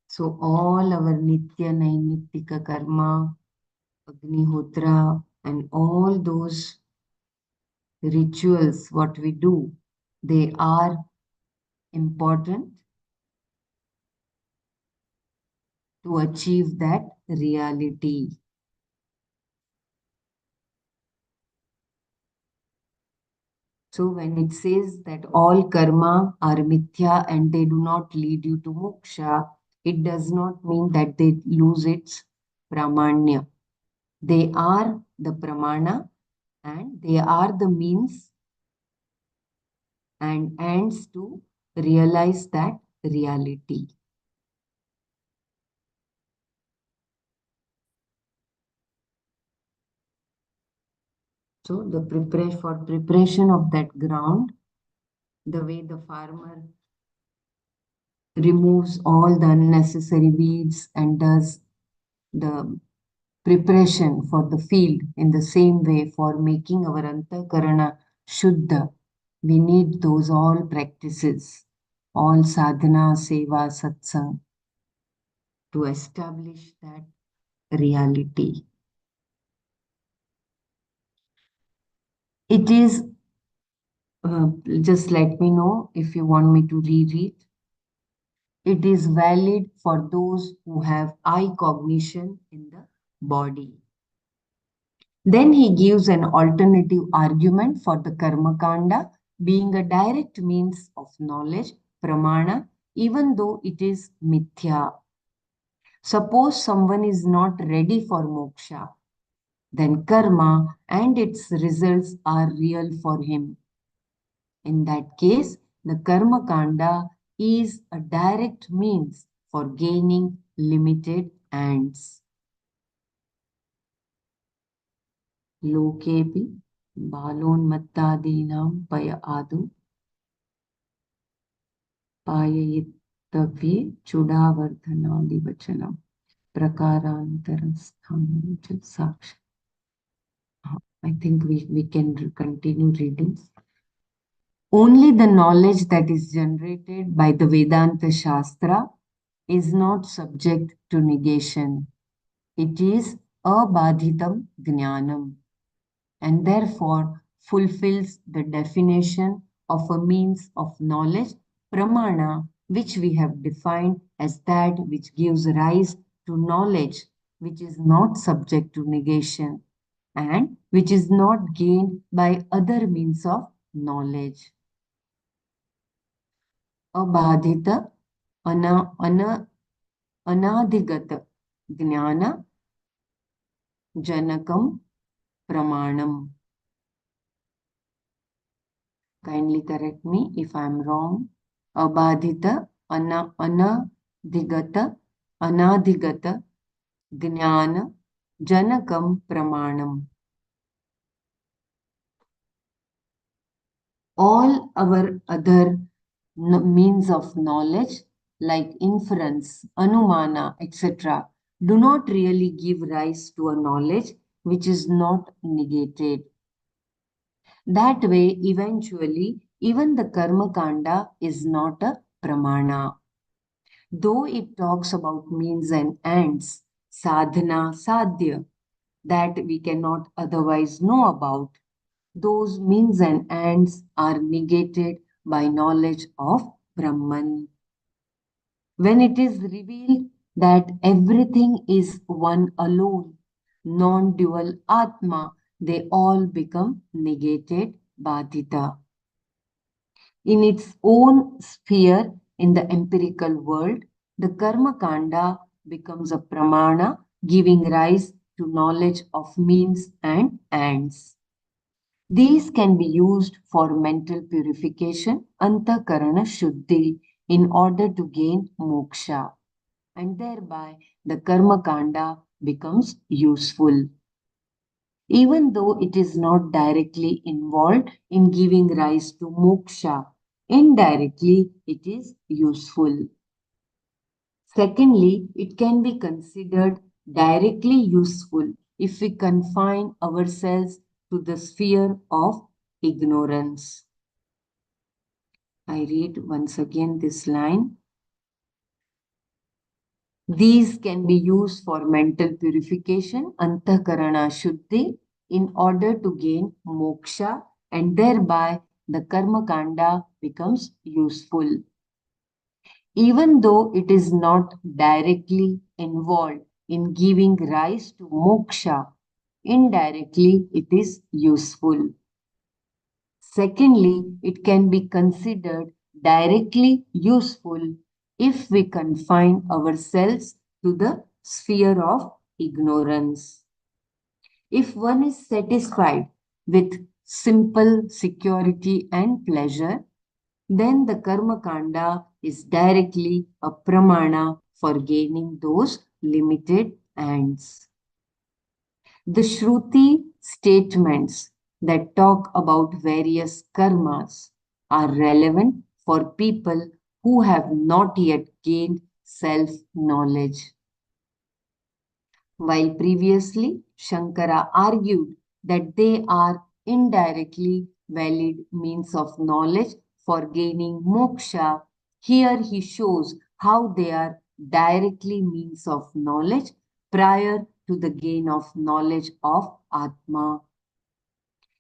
So all our Nitya Nainitika Karma, Agnihotra, and all those rituals, what we do, they are important to achieve that reality. So when it says that all karma are mithya and they do not lead you to moksha, it does not mean that they lose its pramanya. They are the pramana and they are the means and ends to realize that reality. So the preparation of that ground, the way the farmer removes all the unnecessary weeds and does the preparation for the field in the same way for making our antakarana shuddha. We need those all practices, all sadhana, seva, satsang to establish that reality. It is, just let me know if you want me to reread. It is valid for those who have eye cognition in the body. Then he gives an alternative argument for the karma kanda being a direct means of knowledge, pramana, even though it is mithya. Suppose someone is not ready for moksha, then karma and its results are real for him. In that case, the karma kanda is a direct means for gaining limited ends. लोकेऽपि बालोन्मत्तादीनां पय आदौ पाययितव्ये चूडावर्धनादिवचनं प्रकारान्तरस्थानं च साक्ष. I think we can continue reading. Only the knowledge that is generated by the Vedanta Shastra is not subject to negation. It is abadhitam jnanam and therefore fulfills the definition of a means of knowledge, pramana, which we have defined as that which gives rise to knowledge, which is not subject to negation and which is not gained by other means of knowledge. Abadhita, anadhigata jnana janakam pramanam. Kindly correct me if I'm wrong. Abadhita, anadhigata jnana janakam pramanam. All our other means of knowledge like inference, anumana, etc., do not really give rise to a knowledge which is not negated. That way, eventually, even the karma kanda is not a pramana. Though it talks about means and ends, sadhana, sadhya, that we cannot otherwise know about, those means and ends are negated by knowledge of Brahman. When it is revealed that everything is one alone, non-dual Atma, they all become negated Badhita. In its own sphere in the empirical world, the Karma Kanda becomes a pramana, giving rise to knowledge of means and ends. These can be used for mental purification, antakarana shuddhi, in order to gain moksha, and thereby the karma kanda becomes useful. Even though it is not directly involved in giving rise to moksha, indirectly it is useful. Secondly, it can be considered directly useful if we confine ourselves to the sphere of ignorance. I read once again this line. These can be used for mental purification, antakarana shuddhi, in order to gain moksha, and thereby the karma kanda becomes useful. Even though it is not directly involved in giving rise to moksha, indirectly it is useful. Secondly, it can be considered directly useful if we confine ourselves to the sphere of ignorance. If one is satisfied with simple security and pleasure, then the karma kanda is directly a pramana for gaining those limited ends. The Shruti statements that talk about various karmas are relevant for people who have not yet gained self knowledge. While previously Shankara argued that they are indirectly valid means of knowledge for gaining moksha, here he shows how they are directly means of knowledge prior to the gain of knowledge of Atma.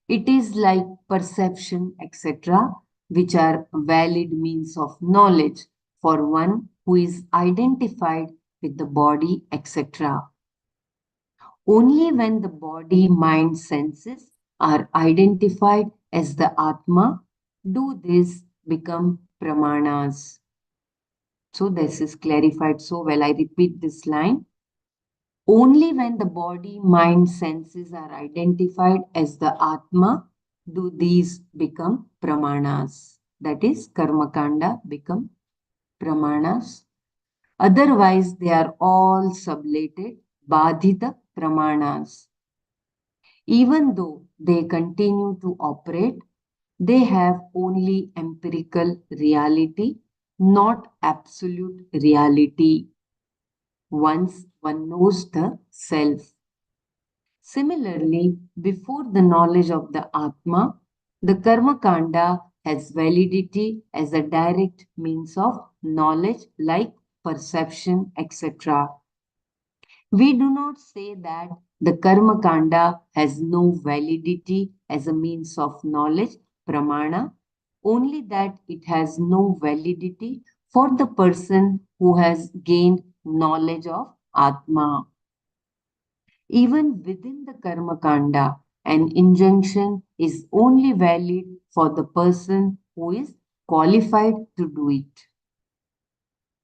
It is like perception, etc., which are valid means of knowledge for one who is identified with the body, etc. Only when the body, mind, senses are identified as the Atma do these become pramanas. So, this is clarified so well. I repeat this line. Only when the body, mind, senses are identified as the Atma do these become pramanas. That is, Karmakanda become pramanas. Otherwise, they are all sublated Badhita pramanas. Even though they continue to operate, they have only empirical reality, not absolute reality, once one knows the self. Similarly, before the knowledge of the Atma, the Karma Kanda has validity as a direct means of knowledge like perception, etc. We do not say that the Karma Kanda has no validity as a means of knowledge, pramana, only that it has no validity for the person who has gained knowledge of Atma. Even within the Karma Kanda, an injunction is only valid for the person who is qualified to do it.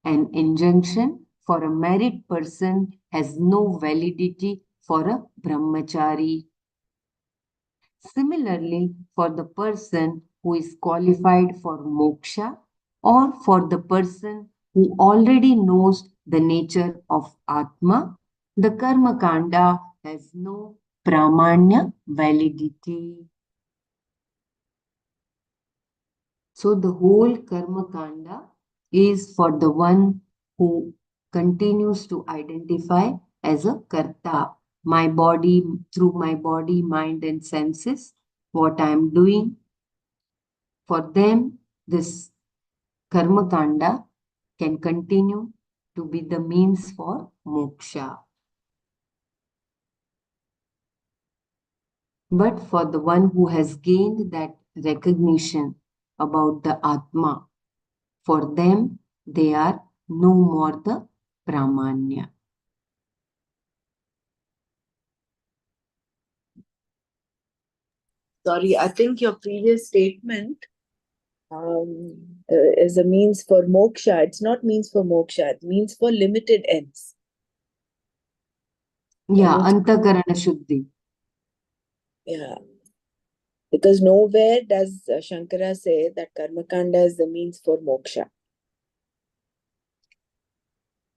An injunction for a married person has no validity for a brahmachari. Similarly, for the person who is qualified for moksha or for the person who already knows the nature of Atma, the Karma Kanda has no pramanya validity. So the whole Karma Kanda is for the one who continues to identify as a karta. My body, through my body, mind, and senses, what I am doing. For them, this Karma Kanda can continue to be the means for moksha. But for the one who has gained that recognition about the Atma, For them, they are no more the Pramanya. Sorry, I think your previous statement is a means for moksha. It's not means for moksha. It means for limited ends. Yeah, Can you- Antakarana Shuddhi. Yeah. Because nowhere does Shankara say that Karmakanda is the means for moksha.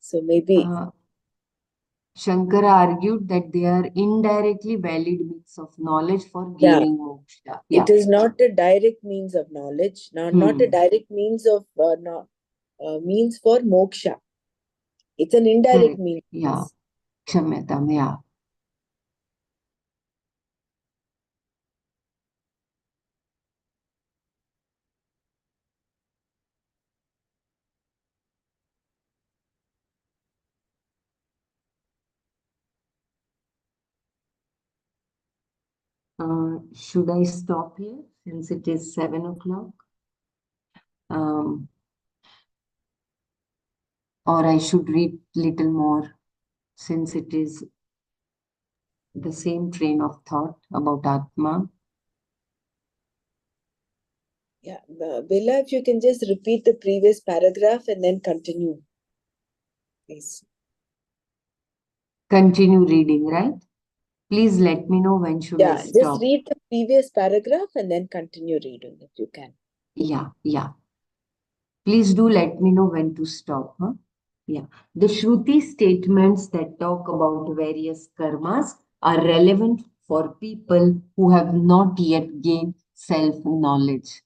So maybe, Shankara argued that they are indirectly valid means of knowledge for yeah, gaining moksha. it Yeah. is not a direct means of knowledge, not a direct means of means for moksha. It's an indirect Correct. means. Yeah. Kshamyatam. Yeah. Should I stop here since it is 7 o'clock? Or I should read little more since it is the same train of thought about Atma. Yeah, Bella, if you can just repeat the previous paragraph and then continue, please. Continue reading, right? Please let me know when should I Yeah, just stop. read the previous paragraph and then continue reading if you can. Yeah. Please do let me know when to stop. Huh? Yeah. The Shruti statements that talk about various karmas are relevant for people who have not yet gained self-knowledge.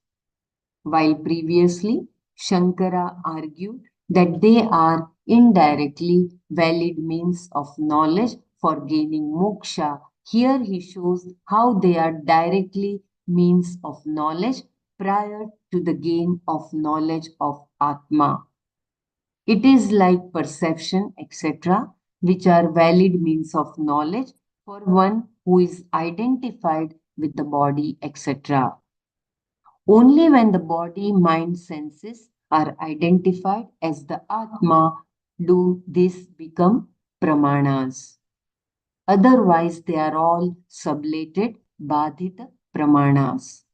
While previously Shankara argued that they are indirectly valid means of knowledge for gaining moksha, here he shows how they are directly means of knowledge prior to the gain of knowledge of Atma. It is like perception, etc., which are valid means of knowledge for one who is identified with the body, etc. Only when the body, mind, senses are identified as the Atma do this become pramanas. Otherwise, they are all sublated, badhita pramanas.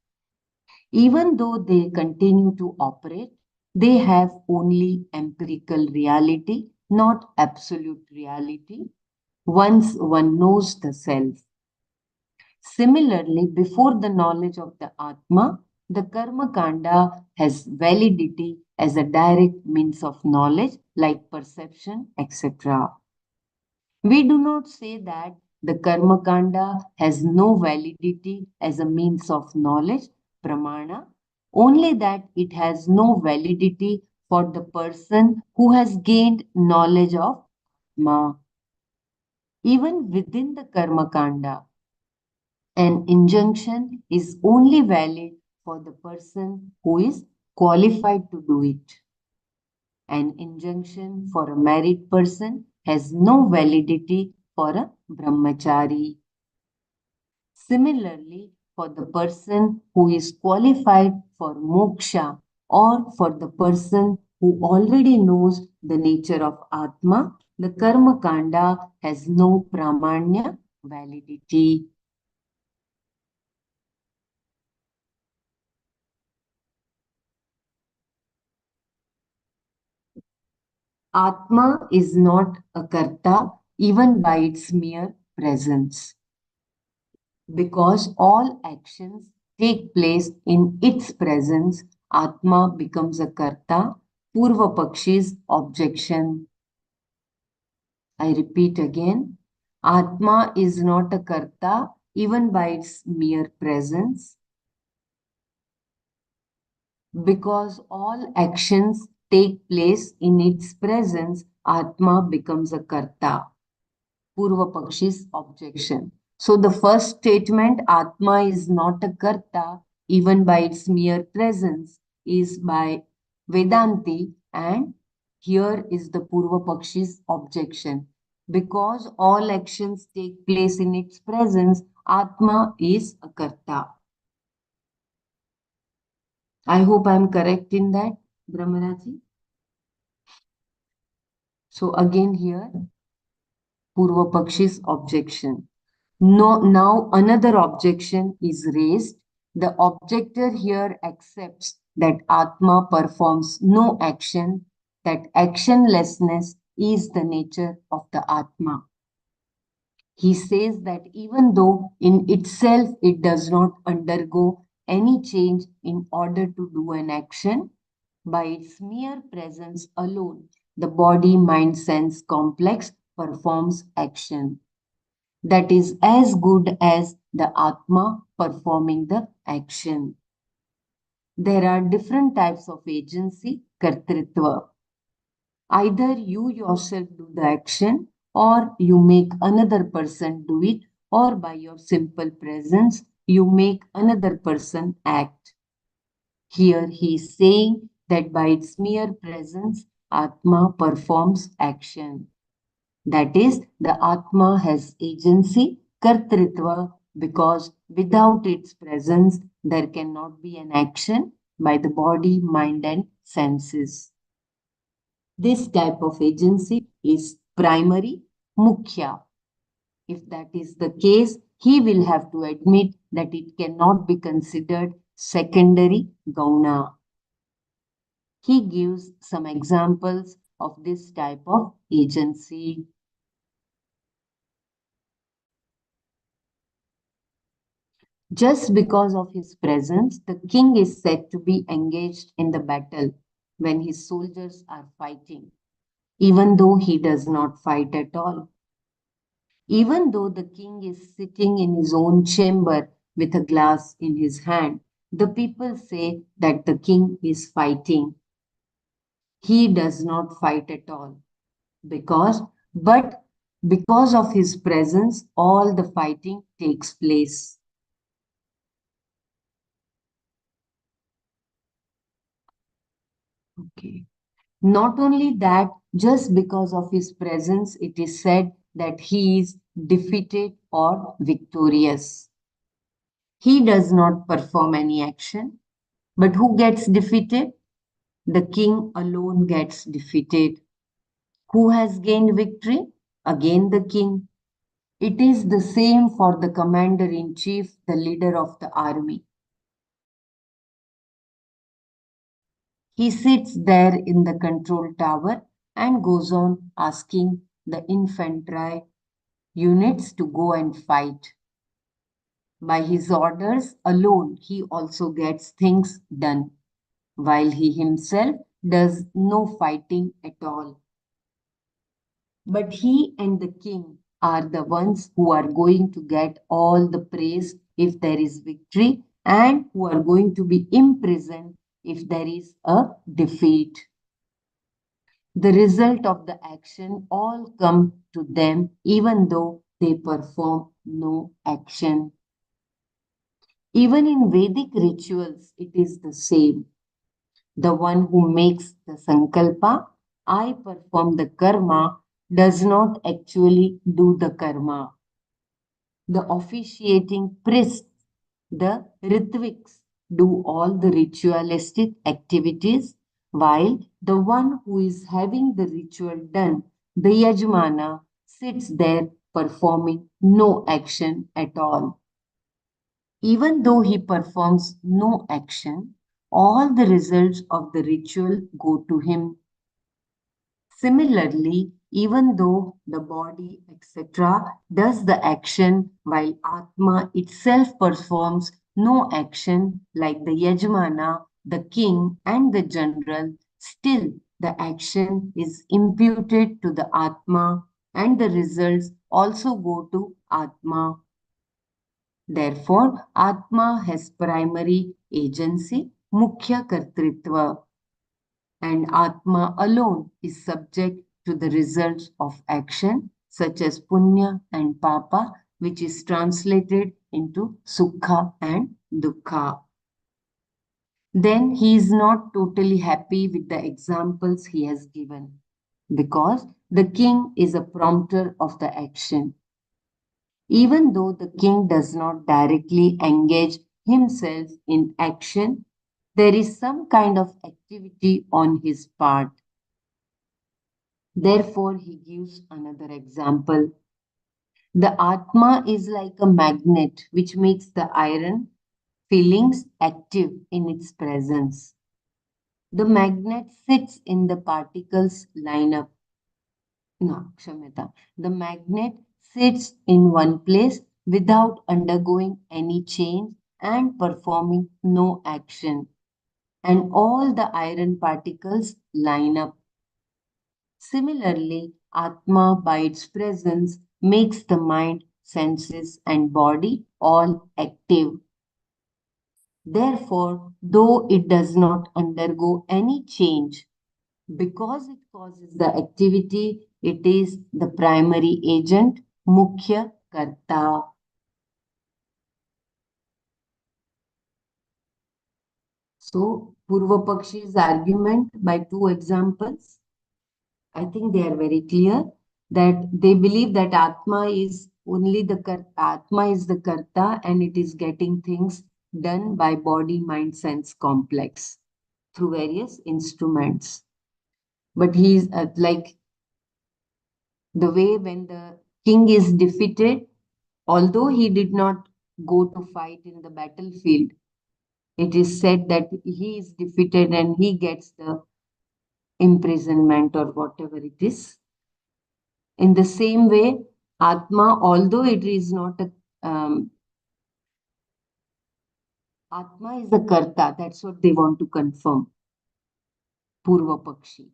Even though they continue to operate, they have only empirical reality, not absolute reality, once one knows the self. Similarly, before the knowledge of the Atma, the Karma Kanda has validity as a direct means of knowledge like perception, etc. We do not say that the Karma Kanda has no validity as a means of knowledge, pramana, only that it has no validity for the person who has gained knowledge of Atma. Even within the Karma Kanda, an injunction is only valid for the person who is qualified to do it. An injunction for a married person has no validity for a brahmachari. Similarly, for the person who is qualified for moksha or for the person who already knows the nature of Atma, the Karma Kanda has no pramanya validity. Atma is not a karta even by its mere presence. Because all actions take place in its presence, Atma becomes a karta, Purva Pakshi's objection. I repeat again, Atma is not a karta even by its mere presence. Because all actions take place in its presence, Atma becomes a karta. Purva Pakshi's objection. So the first statement, Atma is not a karta, even by its mere presence, is by Vedanti, and here is the Purva Pakshi's objection. Because all actions take place in its presence, Atma is a karta. I hope I am correct in that. Brahmaraji? So again here, Purva Pakshi's objection. No, now another objection is raised. The objector here accepts that Atma performs no action, that actionlessness is the nature of the Atma. He says that even though in itself it does not undergo any change in order to do an action, by its mere presence alone, the body mind sense complex performs action. That is as good as the Atma performing the action. There are different types of agency, kartritva. Either you yourself do the action, or you make another person do it, or by your simple presence, you make another person act. Here he is saying that by its mere presence, Atma performs action. That is, the Atma has agency, kartritva, because without its presence, there cannot be an action by the body, mind, and senses. This type of agency is primary, mukhya. If that is the case, he will have to admit that it cannot be considered secondary, gauna. He gives some examples of this type of agency. Just because of his presence, the king is said to be engaged in the battle when his soldiers are fighting, even though he does not fight at all. Even though the king is sitting in his own chamber with a glass in his hand, the people say that the king is fighting. He does not fight at all because, but because of his presence, all the fighting takes place. Okay. Not only that, just because of his presence, it is said that he is defeated or victorious. He does not perform any action, but who gets defeated? The king alone gets defeated. Who has gained victory? Again, the king. It is the same for the commander in chief, the leader of the army. He sits there in the control tower and goes on asking the infantry units to go and fight. By his orders alone, he also gets things done, while he himself does no fighting at all. But he and the king are the ones who are going to get all the praise if there is victory, and who are going to be imprisoned if there is a defeat. The result of the action all come to them even though they perform no action. Even in Vedic rituals, it is the same. The one who makes the sankalpa, I perform the karma, does not actually do the karma. The officiating priests, the ritviks, do all the ritualistic activities, while the one who is having the ritual done, the yajmana, sits there performing no action at all. Even though he performs no action, all the results of the ritual go to him. Similarly, even though the body, etc., does the action while Atma itself performs no action, like the Yajmana, the king, and the general, still the action is imputed to the Atma and the results also go to Atma. Therefore, Atma has primary agency, Mukhya Kartritva, and Atma alone is subject to the results of action, such as Punya and Papa, which is translated into Sukha and Dukkha. Then he is not totally happy with the examples he has given, because the king is a prompter of the action. Even though the king does not directly engage himself in action, There is some kind of activity on his part. Therefore, he gives another example. The Atma is like a magnet which makes the iron feelings active in its presence. The magnet sits in the particles lineup. No, Kshamita. The magnet sits in one place without undergoing any change and performing no action. And all the iron particles line up. Similarly, Atma, by its presence, makes the mind, senses, and body all active. Therefore, though it does not undergo any change, because it causes the activity, it is the primary agent, Mukhya Karta. So, Purva Pakshi's argument by two examples, I think they are very clear that they believe that Atma is only the Karta, Atma is the Karta and it is getting things done by body, mind, sense complex through various instruments. But he is like the way when the king is defeated, although he did not go to fight in the battlefield, it is said that he is defeated and he gets the imprisonment or whatever it is. In the same way, Atma, although it is not a Atma is the Karta, that's what they want to confirm, Purva Pakshi.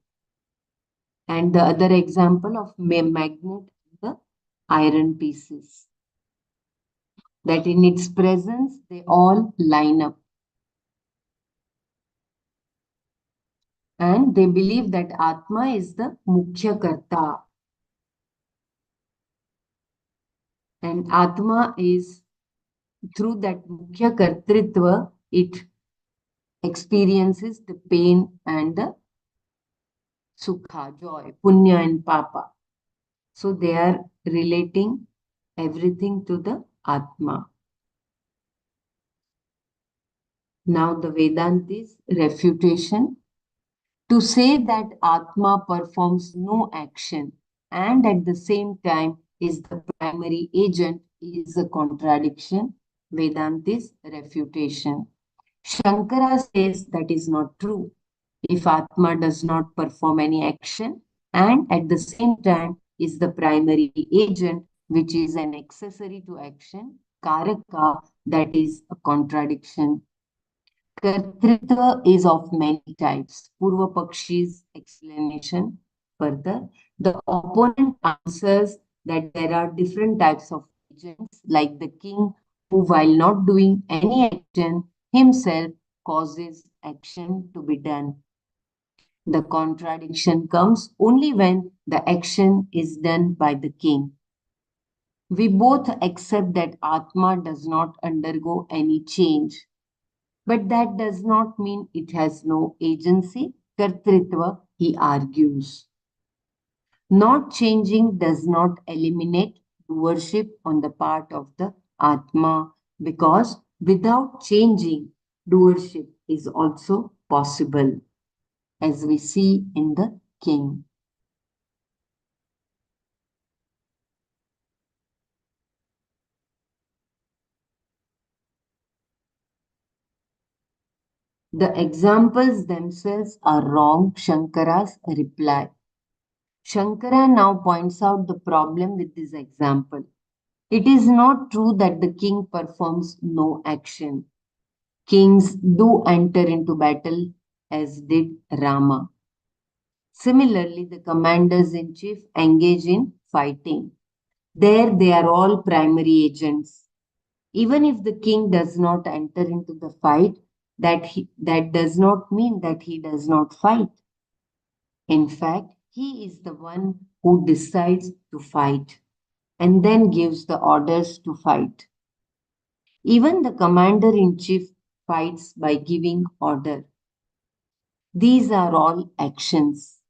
And the other example of magnet, the iron pieces, that in its presence they all line up. And they believe that Atma is the Mukhya Karta. And Atma is, through that Mukhya Kartritva, it experiences the pain and the Sukha, joy, Punya and Papa. So they are relating everything to the Atma. Now the Vedantis refutation. To say that Atma performs no action and at the same time is the primary agent is a contradiction. Vedantis refutation. Shankara says that is not true. If Atma does not perform any action and at the same time is the primary agent, which is an accessory to action, Karaka, that is a contradiction. Kartritva is of many types. Purva Pakshi's explanation further. The opponent answers that there are different types of agents, like the king, who, while not doing any action, himself causes action to be done. The contradiction comes only when the action is done by the king. We both accept that Atma does not undergo any change. But that does not mean it has no agency. Kartritva, he argues. Not changing does not eliminate doership on the part of the Atma because without changing, doership is also possible, as we see in the king. The examples themselves are wrong, Shankara's reply. Shankara now points out the problem with this example. It is not true that the king performs no action. Kings do enter into battle as did Rama. Similarly, the commanders in chief engage in fighting. There they are all primary agents. Even if the king does not enter into the fight, that does not mean that he does not fight. In fact, he is the one who decides to fight and then gives the orders to fight. Even the commander-in-chief fights by giving order. These are all actions.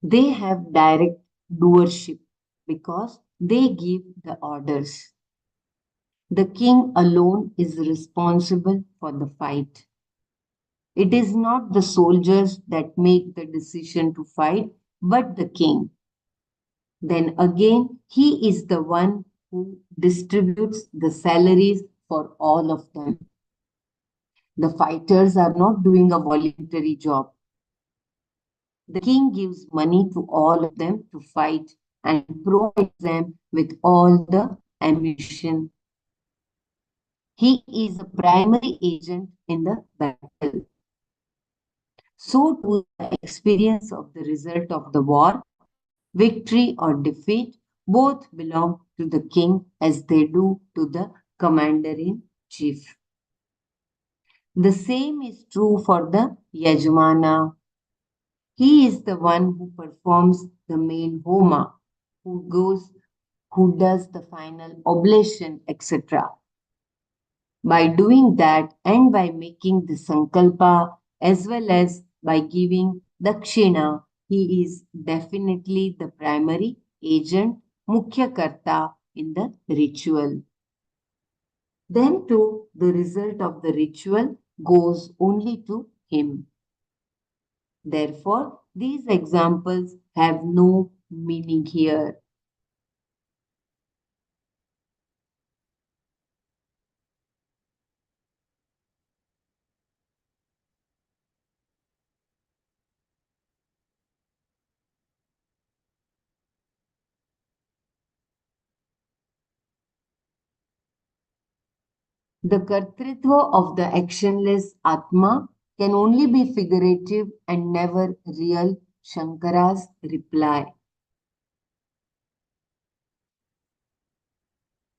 They have direct doership because they give the orders. The king alone is responsible for the fight. It is not the soldiers that make the decision to fight, but the king. Then again, he is the one who distributes the salaries for all of them. The fighters are not doing a voluntary job. The king gives money to all of them to fight and provides them with all the ammunition. He is a primary agent in the battle. So too the experience of the result of the war, victory or defeat, both belong to the king as they do to the commander in chief. The same is true for the Yajmana. He is the one who performs the main homa, who does the final oblation, etc. By doing that and by making the sankalpa as well as by giving dakshina, he is definitely the primary agent, mukhya karta in the ritual. Then too, the result of the ritual goes only to him. Therefore, these examples have no meaning here. The kartritva of the actionless Atma can only be figurative and never real, Shankara's reply.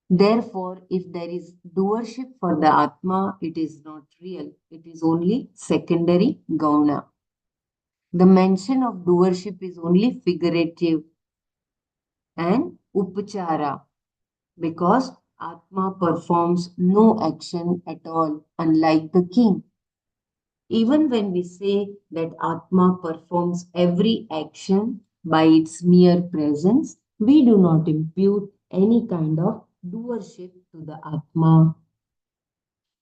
Therefore, if there is doership for the Atma, it is not real. It is only secondary gauna. The mention of doership is only figurative and upachara because Atma performs no action at all, unlike the king. Even when we say that Atma performs every action by its mere presence, we do not impute any kind of doership to the Atma.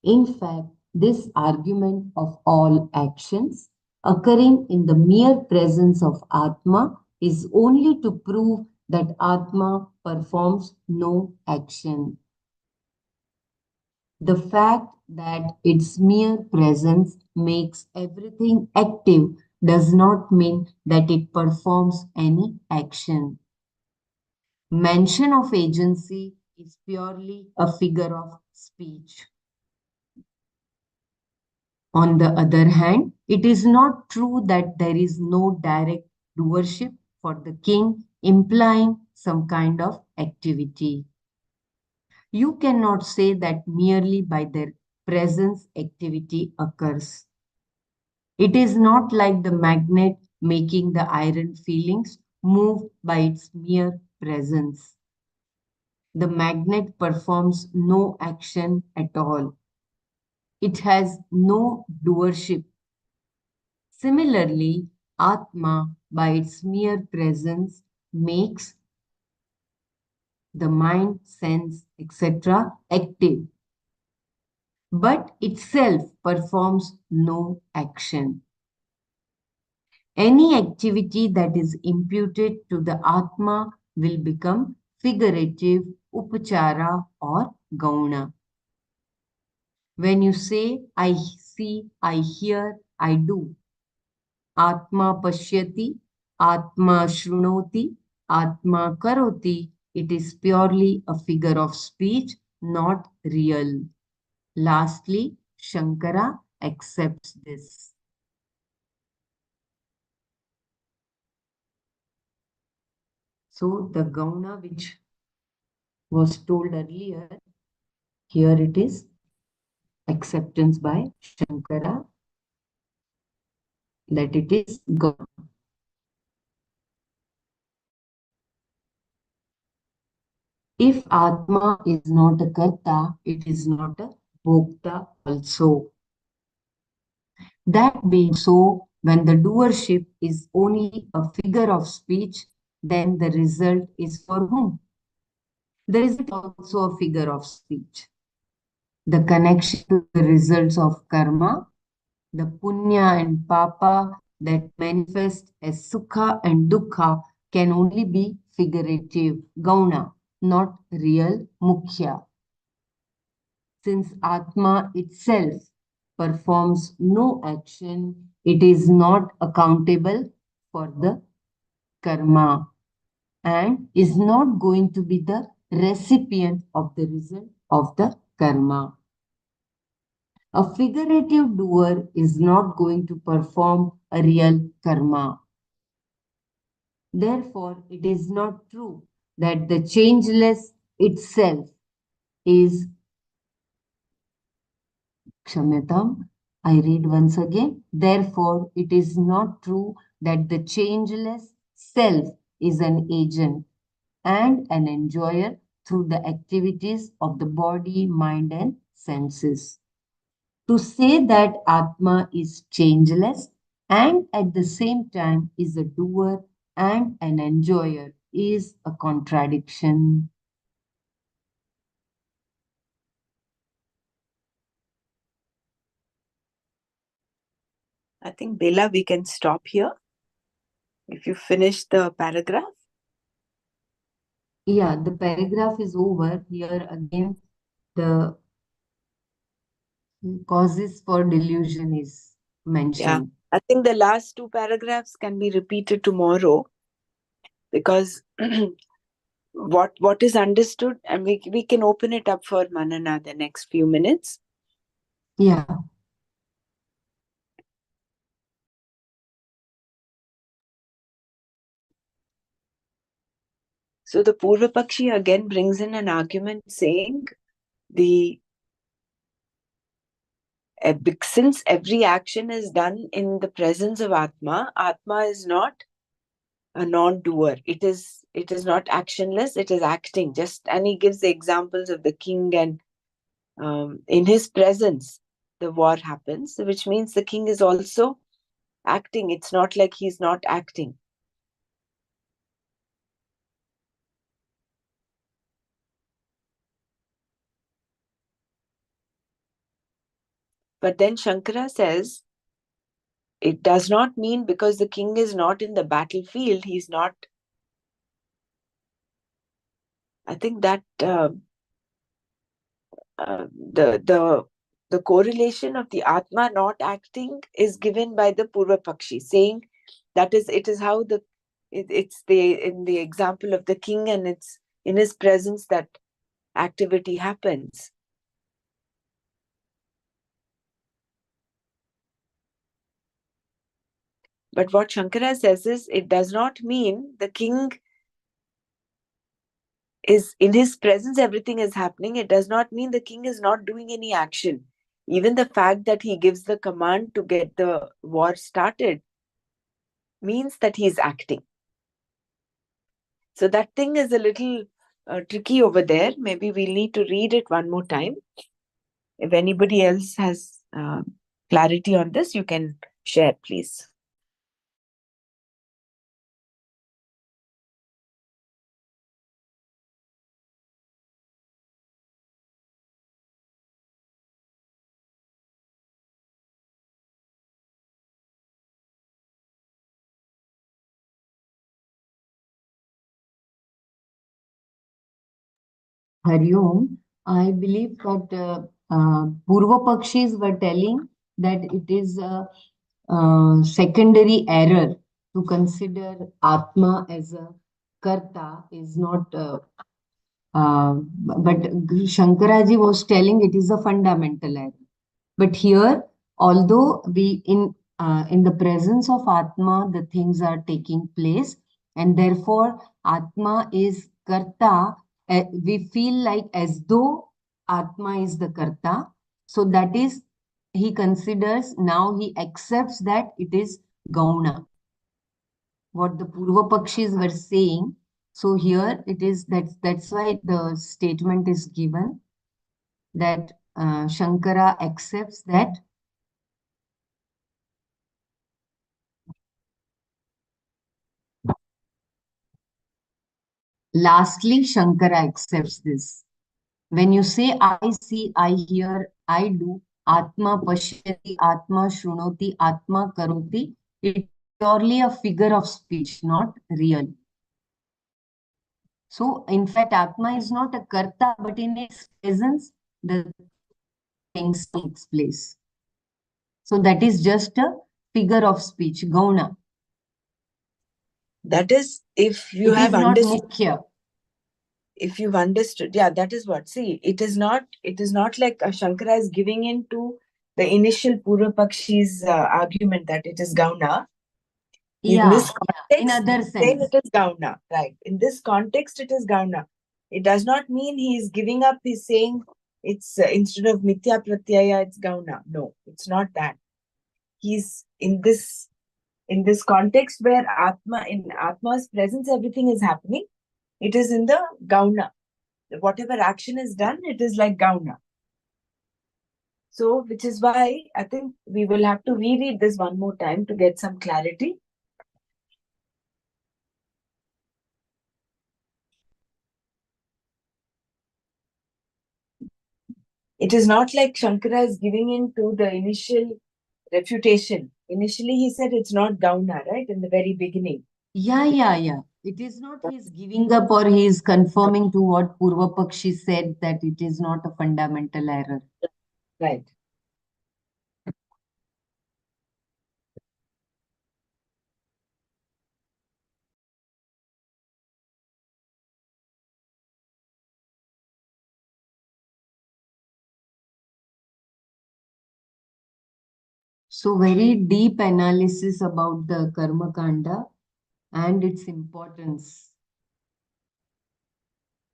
In fact, this argument of all actions occurring in the mere presence of Atma is only to prove that Atma performs no action. The fact that its mere presence makes everything active does not mean that it performs any action. Mention of agency is purely a figure of speech. On the other hand, it is not true that there is no direct doership for the king, implying some kind of activity. You cannot say that merely by their presence activity occurs. It is not like the magnet making the iron filings move by its mere presence. The magnet performs no action at all. It has no doership. Similarly, Atma, by its mere presence, makes the mind, sense, etc. active, but itself performs no action. Any activity that is imputed to the Atma will become figurative, upachara, or gauna. When you say, I see, I hear, I do, Atma pashyati, Atma shrunoti, Atma karoti, it is purely a figure of speech, not real. Lastly, Shankara accepts this. So the gauna which was told earlier, here it is acceptance by Shankara that it is gauna. If Atma is not a karta, it is not a bhokta also. That being so, when the doership is only a figure of speech, then the result is for whom? The result is also a figure of speech. The connection to the results of karma, The punya and papa that manifest as sukha and dukkha can only be figurative, gauna, not real, mukhya. Since Atma itself performs no action, it is not accountable for the karma and is not going to be the recipient of the result of the karma. A figurative doer is not going to perform a real karma. Therefore, it is not true that the changeless itself is Kshamyatam. I read once again. Therefore, it is not true that the changeless self is an agent and an enjoyer through the activities of the body, mind, and senses. To say that Atma is changeless and at the same time is a doer and an enjoyer is a contradiction. I think, Bela, we can stop here. If you finish the paragraph. Yeah, the paragraph is over. Here again, the causes for delusion is Yeah. mentioned. I think the last two paragraphs can be repeated tomorrow because what is understood, and we can open it up for Manana the next few minutes. Yeah. So the Purva Pakshi again brings in an argument saying since every action is done in the presence of Atma, Atma is not a non-doer. It is not actionless, it is acting. And he gives the examples of the king, and in his presence, the war happens, which means the king is also acting. It's not like he's not acting. But then Shankara says, it does not mean because the king is not in the battlefield, he's not. I think that the correlation of the Atma not acting is given by the Purva Pakshi, saying that it is how it's in the example of the king, and it's in his presence that activity happens. But what Shankara says is, it does not mean the king is in his presence, everything is happening. It does not mean the king is not doing any action. Even the fact that he gives the command to get the war started means that he is acting. So that thing is a little tricky over there. Maybe we'll need to read it one more time. If anybody else has clarity on this, you can share, please. Hariom, I believe that Purva Pakshis were telling that it is a secondary error to consider Atma as a karta is not, but Shankaraji was telling it is a fundamental error. But here, although we in the presence of Atma, the things are taking place, and therefore Atma is karta. We feel like as though Atma is the karta. So that is he considers now he accepts that it is gauna. What the Purva Pakshis were saying. So here it is that's why the statement is given that Shankara accepts that. Lastly, Shankara accepts this. When you say I see, I hear, I do, Atma pashyati, Atma shrunoti, Atma karoti. It's purely a figure of speech, not real. So, in fact, Atma is not a karta, but in its presence, the things takes place. So, that is just a figure of speech, gauna. That is, if you It have is not understood. mukhya. If you've understood, yeah, that is what. See, it is not like Shankara is giving in to the initial Purva Pakshi's argument that it is Gauna. In this context, in other saying sense. it is Gauna, right? In this context, it is Gauna. It does not mean he is giving up. He's saying it's instead of Mithya Pratyaya, it's Gauna. No, it's not that. He's in this context where in Atma's presence, everything is happening. It is in the Gauna. Whatever action is done, it is like Gauna. So, which is why I think we will have to reread this one more time to get some clarity. It is not like Shankara is giving in to the initial refutation. Initially, he said it's not Gauna, right? In the very beginning. Yeah. It is not he's giving up or he is confirming to what Purva Pakshi said that it is not a fundamental error. Right. So very deep analysis about the Karma Kanda and its importance.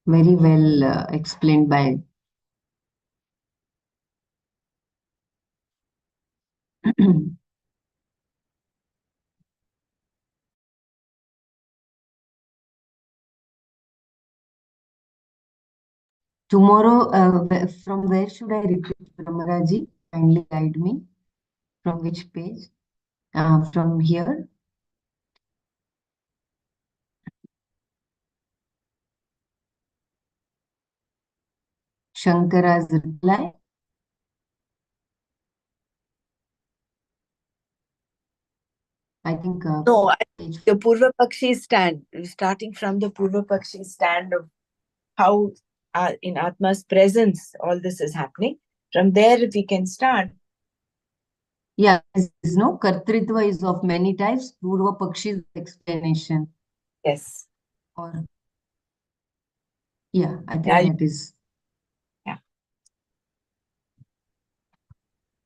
Very well explained by tomorrow. From where should I repeat, Brahmaraji? Kindly guide me. From which page? From here. Shankara's reply. I think No, page the Purva Pakshi stand, starting from the Purva Pakshi stand of how in Atma's presence all this is happening. From there, if we can start. Yeah, there is no Kartritva is of many types. Purva Pakshi's explanation. Yes. Or yeah, I think Yeah. that is. Yeah.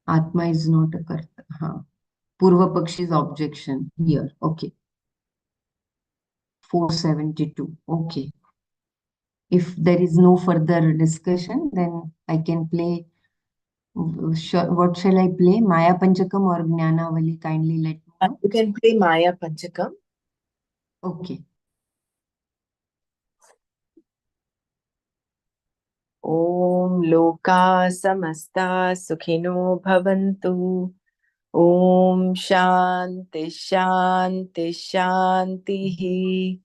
Atma is not a Karta. Purva Pakshi's objection here. Okay. 472. Okay. If there is no further discussion, then I can play. What shall I play? Maya Panchakam or Jnanavali? Kindly let me know. You can play Maya Panchakam. Okay. Om Loka Samasta Sukhino Bhavantu. Om Shanti Shanti Shanti.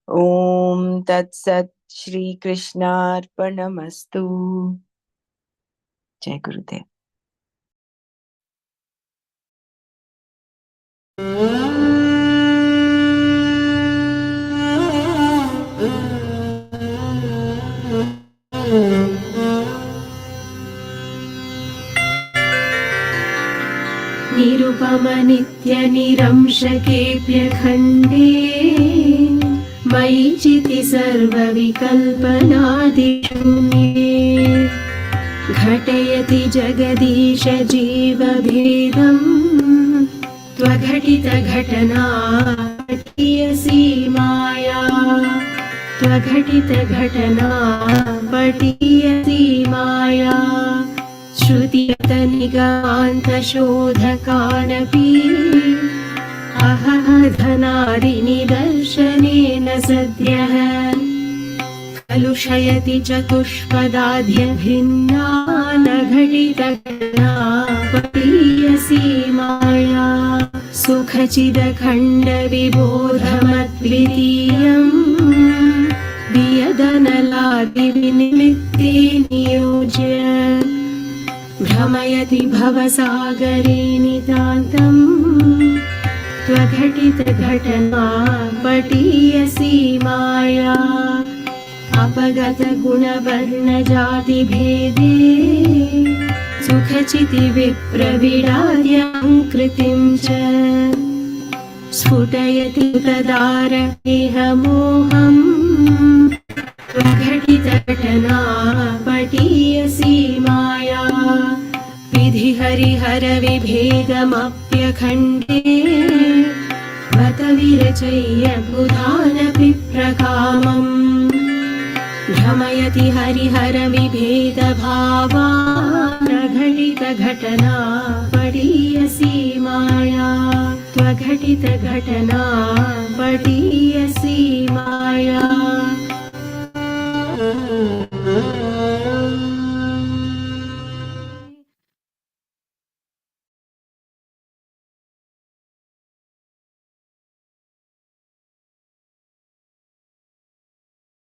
Om Tat Sat Shri Krishna Arpanamastu. Jai Gurudev. निरुपमनित्यनिरंशकेऽप्यखण्डे मयि चिति सर्वविकल्पनादिशून्ये घटयति जगदीश जीवभेदम् त्वघटितघटना पटीयसी माया त्वघटितघटना पटीयसी माया श्रुतिगतनिगान्तशोधकानपि अहधनादिनिदर्शनेन सद्यः कलुषयति चतुष्पदाद्यभिन्ना न घटितघटना पटीयसी माया सुखचिदखण्डविबोधमद्वितीयम् वियदनलादिविनिमित्ते नियोज्य भ्रमयति भवसागरे नितान्तम् त्वघटितघटना पटीयसी माया अपगतगुणवर्णजातिभेदे सुखचितिविप्रविडाद्यं कृतिं च स्फुटयति तदारहेहमोहम् त्वघटितघटना पटीयसी माया विधिहरिहरविभेदमप्यखण्डे बत विरचय्य बुधानपि प्रकामम् भ्रमयति हरिहरविभेदभावा प्रघटितघटना पटीयसी माया त्वघटितघटना पटीयसी माया